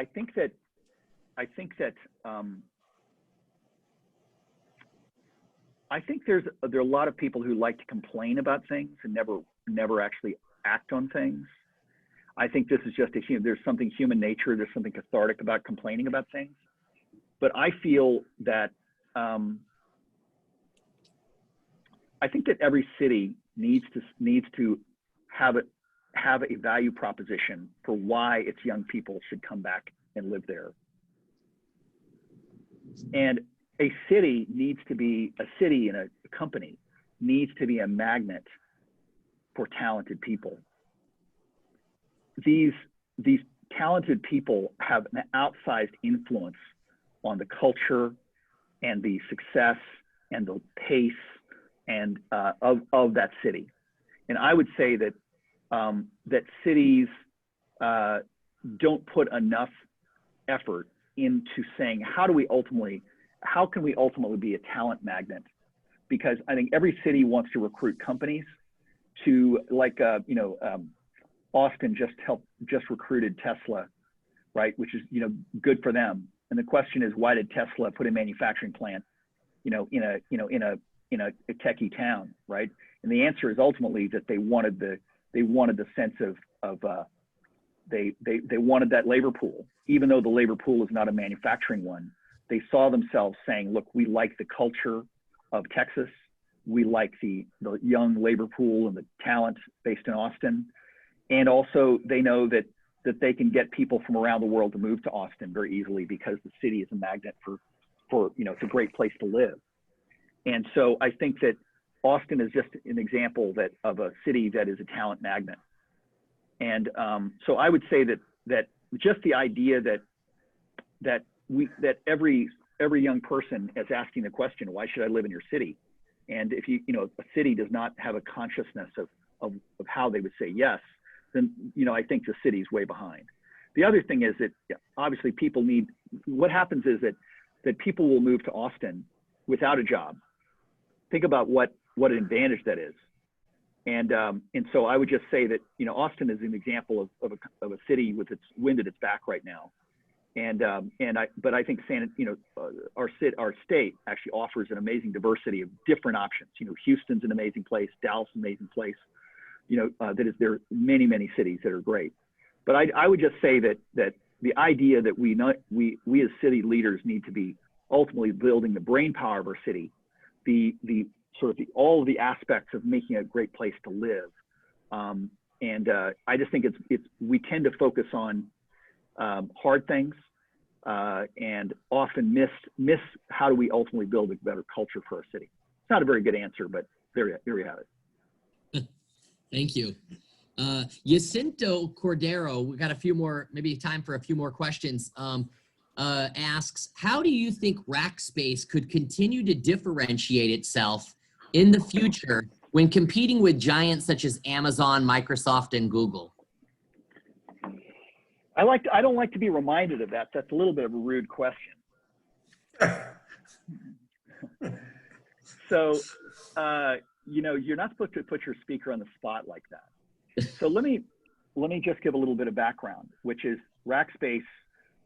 think that there are a lot of people who like to complain about things and never actually act on things. I think this is just there's something human nature, there's something cathartic about complaining about things. But I feel that I think that every city needs to have a value proposition for why its young people should come back and live there. And a city and a company needs to be a magnet for talented people. These talented people have an outsized influence on the culture and the success and the pace and of that city. And I would say that that cities don't put enough effort into saying how can we ultimately be a talent magnet? Because I think every city wants to recruit companies to Austin just recruited Tesla, right? Which is good for them. And the question is, why did Tesla put a manufacturing plant, in a techie town, right? And the answer is ultimately that they wanted the sense of they wanted that labor pool, even though the labor pool is not a manufacturing one. they saw themselves saying, look, we like the culture of Texas. We like the young labor pool and the talent based in Austin. And also they know that they can get people from around the world to move to Austin very easily because the city is a magnet for it's a great place to live. And so I think that Austin is just an example of a city that is a talent magnet. And so I would say that just the idea that every young person is asking the question, why should I live in your city? And if a city does not have a consciousness of how they would say yes, then I think the city's way behind. The other thing is that obviously what happens is that people will move to Austin without a job. Think about what an advantage that is. And so I would just say that Austin is an example of a city with its wind at its back right now. But I think our state actually offers an amazing diversity of different options. Houston's an amazing place, Dallas an amazing place. There are many cities that are great. But I would just say that the idea that we as city leaders need to be ultimately building the brain power of our city, all of the aspects of making a great place to live. I just think we tend to focus on hard things and often miss how do we ultimately build a better culture for our city. It's not a very good answer, but there you have it. Thank you. Jacinto Cordero, we got a few more, maybe time for a few more questions, asks, how do you think Rackspace could continue to differentiate itself in the future when competing with giants such as Amazon, Microsoft, and Google? I don't like to be reminded of that. That's a little bit of a rude question. So, you're not supposed to put your speaker on the spot like that. So let me just give a little bit of background, which is Rackspace,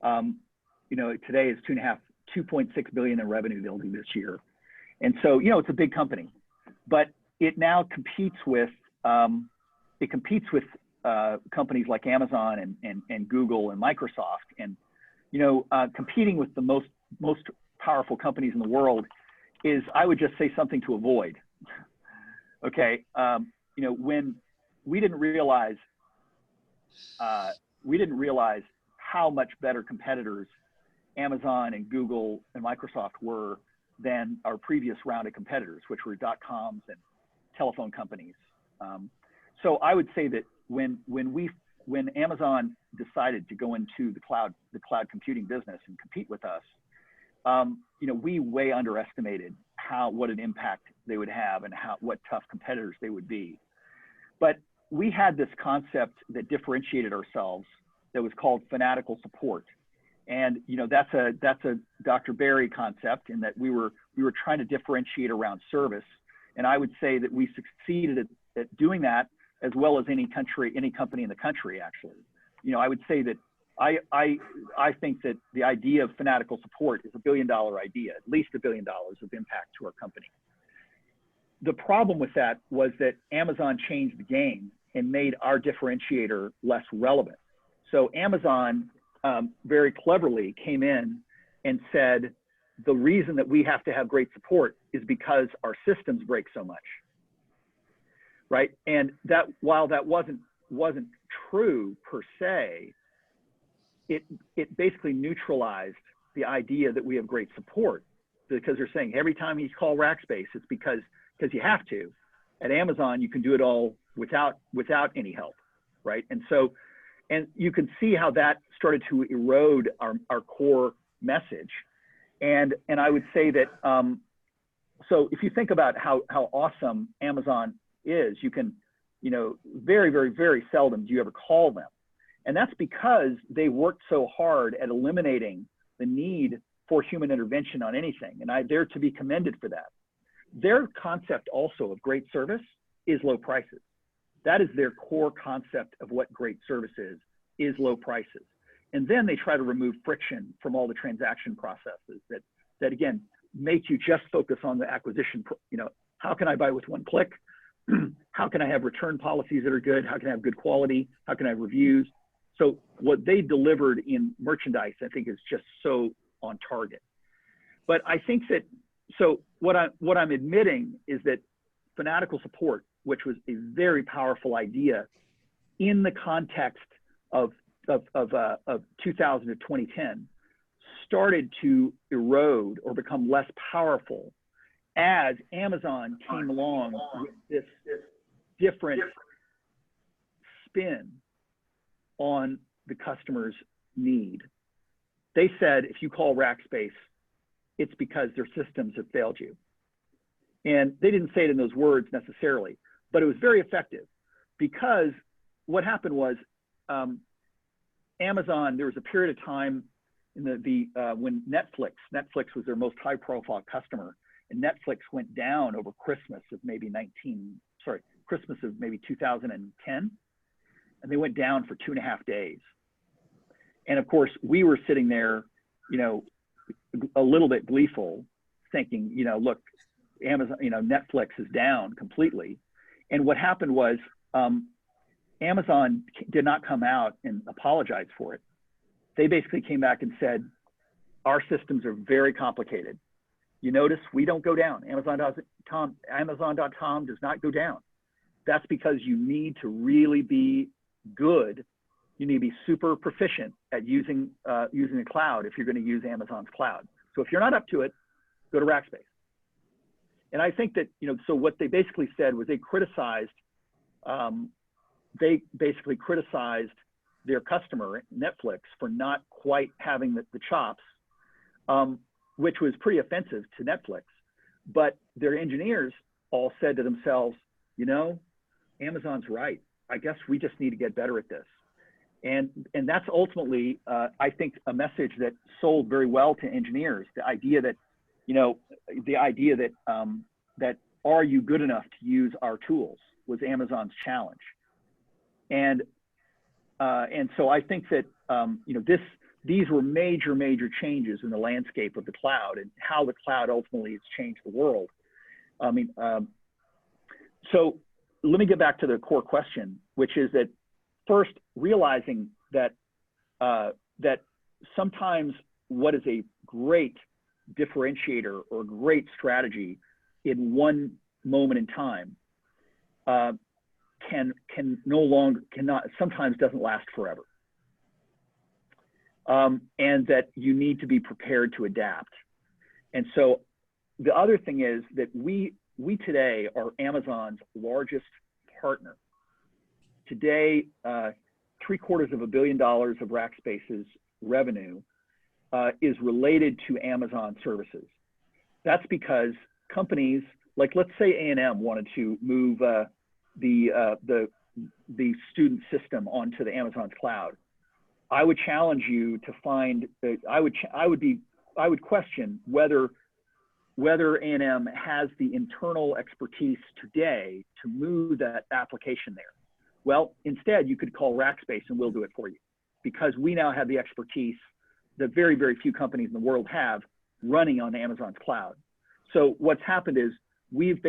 today is 2.6 billion in revenue they'll do this year. And so, it's a big company, but it now competes with companies like Amazon and Google and Microsoft, and competing with the most powerful companies in the world is, I would just say, something to avoid. Okay, when we didn't realize how much better competitors Amazon and Google and Microsoft were than our previous round of competitors, which were .coms and telephone companies. So I would say that when Amazon decided to go into the cloud computing business and compete with us, we way underestimated what an impact they would have and what tough competitors they would be. But we had this concept that differentiated ourselves that was called fanatical support. And that's a Dr. Barry concept, in that we were trying to differentiate around service. And I would say that we succeeded at doing that as well as any company in the country, actually. I would say that I think that the idea of fanatical support is $1 billion idea, at least $1 billion of impact to our company. The problem with that was that Amazon changed the game and made our differentiator less relevant. So Amazon very cleverly came in and said, the reason that we have to have great support is because our systems break so much, right? And that, while that wasn't true per se, it basically neutralized the idea that we have great support, because they're saying every time you call Rackspace, it's because you have to. At Amazon, you can do it all without any help, right? And so, and you can see how that started to erode our core message. And I would say that, so if you think about how awesome Amazon is, you can, very, very, very seldom do you ever call them. And that's because they worked so hard at eliminating the need for human intervention on anything. And they're to be commended for that. Their concept also of great service is low prices. That is their core concept of what great service is low prices. And then they try to remove friction from all the transaction processes that again, make you just focus on the acquisition. How can I buy with one click? How can I have return policies that are good? How can I have good quality? How can I have reviews? So what they delivered in merchandise, I think, is just so on target. But I think that, so what I'm admitting is that fanatical support, which was a very powerful idea in the context of 2000 to 2010, started to erode or become less powerful as Amazon came along with this different spin on the customer's need. They said, if you call Rackspace, it's because their systems have failed you. And they didn't say it in those words necessarily, but it was very effective, because what happened was Amazon, there was a period of time in when Netflix was their most high profile customer, and Netflix went down over Christmas of maybe 2010, and they went down for 2.5 days. And of course, we were sitting there, you know, a little bit gleeful, thinking, you know, look, Amazon, you know, Netflix is down completely. And what happened was Amazon did not come out and apologize for it. They basically came back and said, our systems are very complicated. You notice we don't go down. Amazon.com does not go down. That's because you need to really be good. You need to be super proficient at using the cloud if you're going to use Amazon's cloud. So if you're not up to it, go to Rackspace. And I think that, you know, so what they basically said was they basically criticized their customer, Netflix, for not quite having the chops, which was pretty offensive to Netflix. But their engineers all said to themselves, you know, Amazon's right. I guess we just need to get better at this. And that's ultimately, I think, a message that sold very well to engineers. The idea that, you know, that are you good enough to use our tools was Amazon's challenge. And so I think that, you know, these were major changes in the landscape of the cloud and how the cloud ultimately has changed the world. I mean, so let me get back to the core question, which is that first, realizing that that sometimes what is a great differentiator or a great strategy in one moment in time sometimes doesn't last forever. And that you need to be prepared to adapt. And so the other thing is that we today are Amazon's largest partner. Today, $750 million of Rackspace's revenue is related to Amazon services. That's because companies, like let's say A&M wanted to move the student system onto the Amazon's cloud. I would challenge you to find, I would question whether A&M has the internal expertise today to move that application there. Well, instead, you could call Rackspace and we'll do it for you, because we now have the expertise that very few companies in the world have running on Amazon's cloud. So what's happened is we've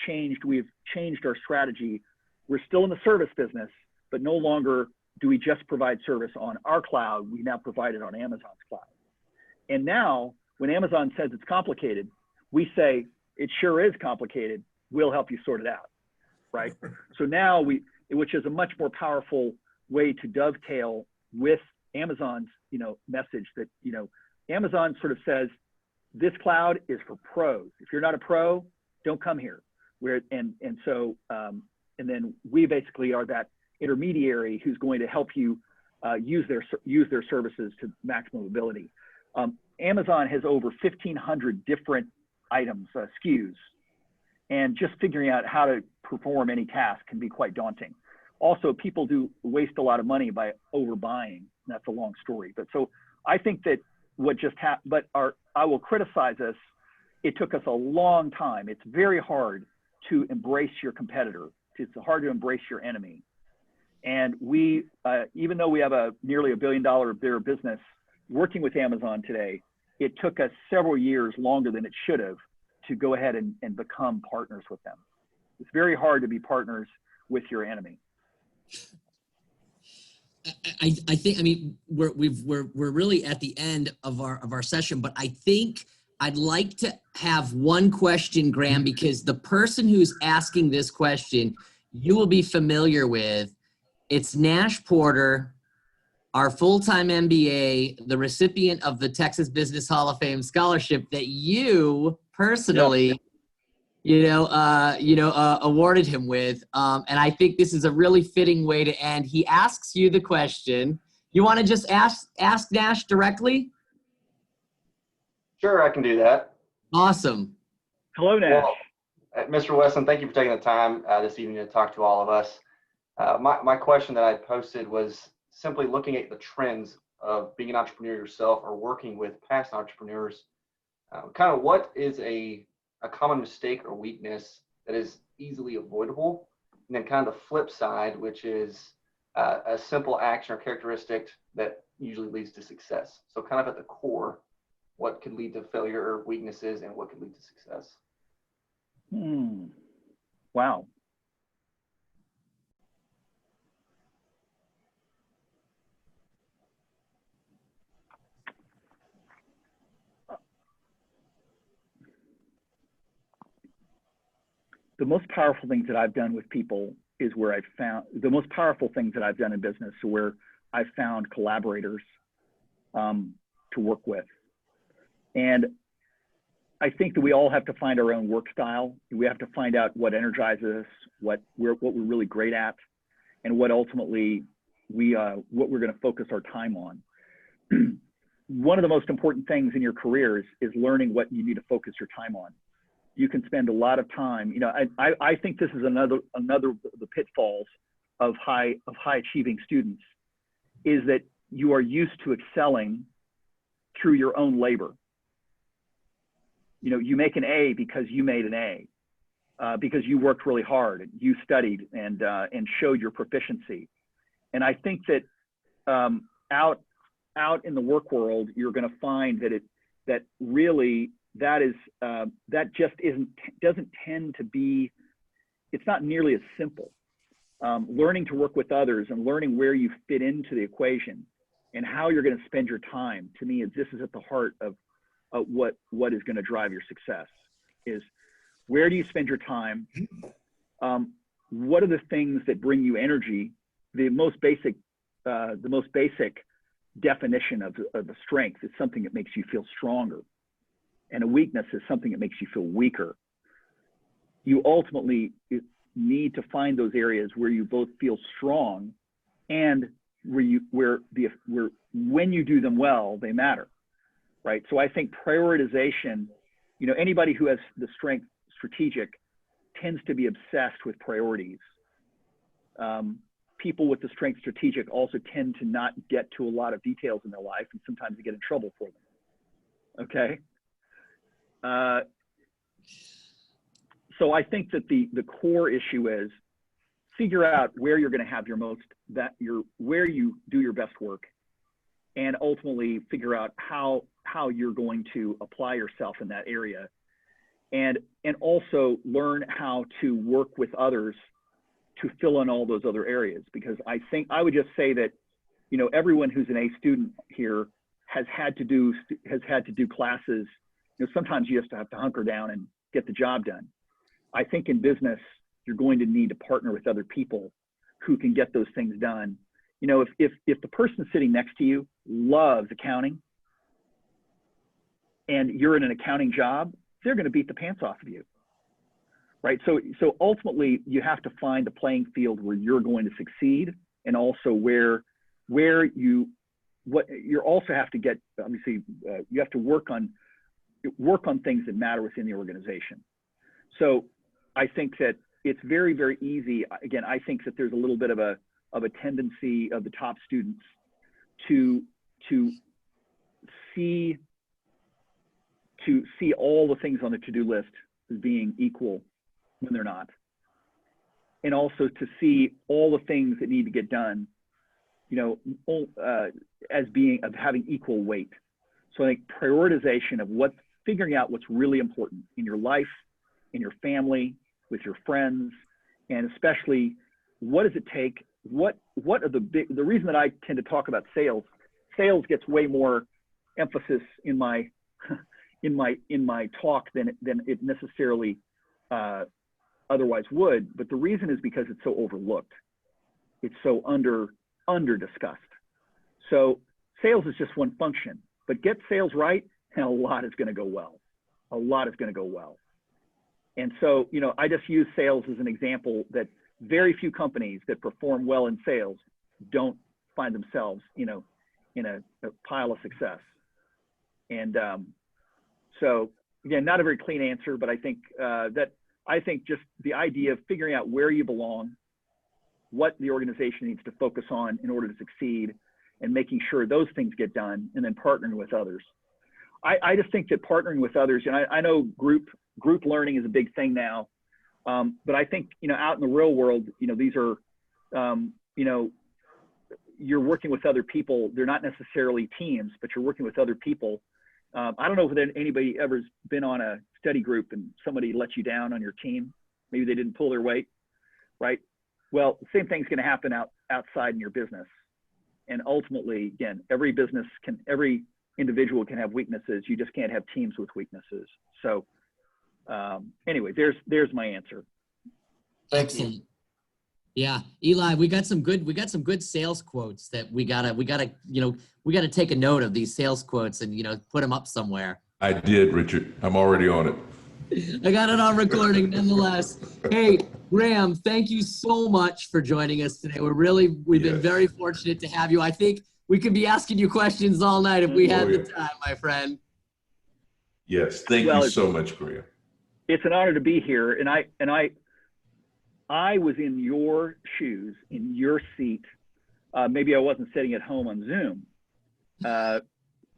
changed our strategy. We're still in the service business, but no longer do we just provide service on our cloud. We now provide it on Amazon's cloud. And now when Amazon says it's complicated, we say, it sure is complicated. We'll help you sort it out, right? So now which is a much more powerful way to dovetail with Amazon's, you know, message that, you know, Amazon sort of says, this cloud is for pros. If you're not a pro, don't come here. And then we basically are that intermediary who's going to help you use their services to maximum ability. Amazon has over 1,500 different items, SKUs, and just figuring out how to perform any task can be quite daunting. Also, people do waste a lot of money by overbuying. That's a long story. But so I think that what just happened, I will criticize us. It took us a long time. It's very hard to embrace your competitor. It's hard to embrace your enemy. And we, even though we have nearly $1 billion beer business working with Amazon today, it took us several years longer than it should have to go ahead and become partners with them. It's very hard to be partners with your enemy. I think, I mean, we're really at the end of our session, but I think I'd like to have one question, Graham, because the person who's asking this question, you will be familiar with. It's Nash Porter, our full-time MBA, the recipient of the Texas Business Hall of Fame scholarship that you personally, awarded him with. And I think this is a really fitting way to end. He asks you the question. You want to just ask Nash directly? Sure, I can do that. Awesome. Hello, Nash. Well, Mr. Weston, thank you for taking the time this evening to talk to all of us. My question that I posted was simply looking at the trends of being an entrepreneur yourself or working with past entrepreneurs. Kind of what is a common mistake or weakness that is easily avoidable? And then kind of the flip side, which is a simple action or characteristic that usually leads to success. So kind of at the core, what could lead to failure or weaknesses and what could lead to success? Wow. The most powerful things that I've done with people is where I've found the most powerful things that I've done in business, so where I've found collaborators to work with. And I think that we all have to find our own work style. We have to find out what energizes us, what we're really great at, and what ultimately what we're going to focus our time on. One of the most important things in your career is learning what you need to focus your time on. You can spend a lot of time. I think this is another of the pitfalls of high achieving students, is that you are used to excelling through your own labor. You make an A because you made an A, because you worked really hard, you studied and showed your proficiency. And I think that out in the work world, you're going to find that really that just doesn't tend to be. It's not nearly as simple. Learning to work with others and learning where you fit into the equation and how you're going to spend your time, to me, this is at the heart of what is going to drive your success. Is where do you spend your time? What are the things that bring you energy? The most basic definition of the strength is something that makes you feel stronger, and a weakness is something that makes you feel weaker. You ultimately need to find those areas where you both feel strong, and where when you do them well, they matter. Right. So I think prioritization, anybody who has the strength strategic tends to be obsessed with priorities. People with the strength strategic also tend to not get to a lot of details in their life, and sometimes they get in trouble for them. Okay. So I think that the core issue is figure out where you're going to have where you do your best work, and ultimately figure out how you're going to apply yourself in that area, and also learn how to work with others to fill in all those other areas. Because I would just say that, everyone who's an A student here has had to do classes. Sometimes you just have to hunker down and get the job done. I think in business, you're going to need to partner with other people who can get those things done. If the person sitting next to you loves accounting and you're in an accounting job, they're going to beat the pants off of you, right? So ultimately, you have to find the playing field where you're going to succeed, and also where you also have to get, obviously, you have to work on things that matter within the organization. So I think that it's very, very easy. Again, I think that there's a little bit of a tendency of the top students to see all the things on the to-do list as being equal when they're not, and also to see all the things that need to get done, as having equal weight. So I think prioritization of figuring out what's really important in your life, in your family, with your friends, and especially what does it take? What are the reason that I tend to talk about sales gets way more emphasis in my in my talk than it necessarily otherwise would. But the reason is because it's so overlooked. It's so under discussed. So sales is just one function, but get sales right, and a lot is going to go well. A lot is going to go well. And so, you know, I just use sales as an example that very few companies that perform well in sales don't find themselves, you know, in a pile of success. And so again, not a very clean answer, but I think just the idea of figuring out where you belong, what the organization needs to focus on in order to succeed, and making sure those things get done, and then partnering with others. I just think that partnering with others, and I know group learning is a big thing now, but I think, you know, out in the real world, you know, these are, you know, you're working with other people. They're not necessarily teams, but you're working with other people. I don't know if anybody ever's been on a study group and somebody let you down on your team. Maybe they didn't pull their weight, right? Well, the same thing's going to happen outside in your business. And ultimately, again, every individual can have weaknesses. You just can't have teams with weaknesses. So anyway, there's my answer. Excellent. Yeah, Eli, we got some good sales quotes that we gotta take a note of these sales quotes and, you know, put them up somewhere. I did, Richard. I'm already on it. I got it on recording nonetheless. Hey, Graham, thank you so much for joining us today. We've been very fortunate to have you. I think we could be asking you questions all night if we had the time, my friend. Yes, thank you so much, Graham. It's an honor to be here, and I was in your shoes, in your seat. Maybe I wasn't sitting at home on Zoom,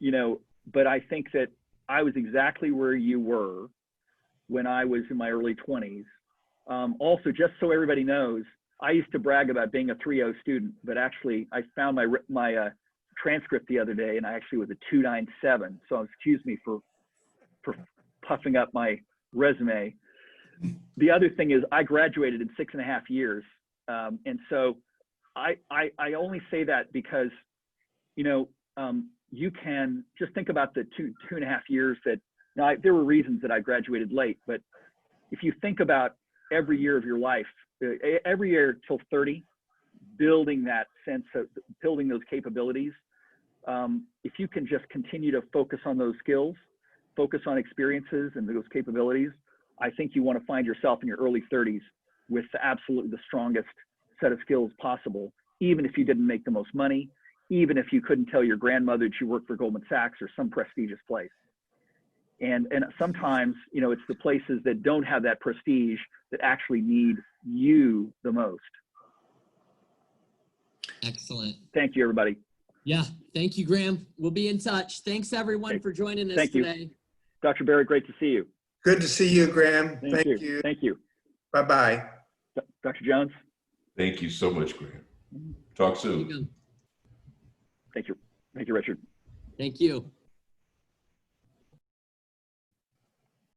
you know, but I think that I was exactly where you were when I was in my early 20s. Also, just so everybody knows, I used to brag about being a 3.0 student, but actually I found my transcript the other day, and I actually was a 2.97. So excuse me for puffing up my resume. The other thing is I graduated in 6.5 years. And so I only say that because, you know, you can just think about the 2.5 years that, now there were reasons that I graduated late, but if you think about every year of your life, every year till 30, building that sense of building those capabilities, if you can just continue to focus on those skills, focus on experiences and those capabilities, I think you want to find yourself in your early 30s with absolutely the strongest set of skills possible, even if you didn't make the most money, even if you couldn't tell your grandmother that you worked for Goldman Sachs or some prestigious place. And sometimes, you know, it's the places that don't have that prestige that actually need you the most. Excellent. Thank you, everybody. Yeah. Thank you, Graham. We'll be in touch. Thanks, everyone, for joining us today. You. Dr. Barrett, great to see you. Good to see you, Graham. Thank you. Thank you. Bye-bye. Dr. Jones. Thank you so much, Graham. Talk soon. Thank you. Thank you, Richard. Thank you.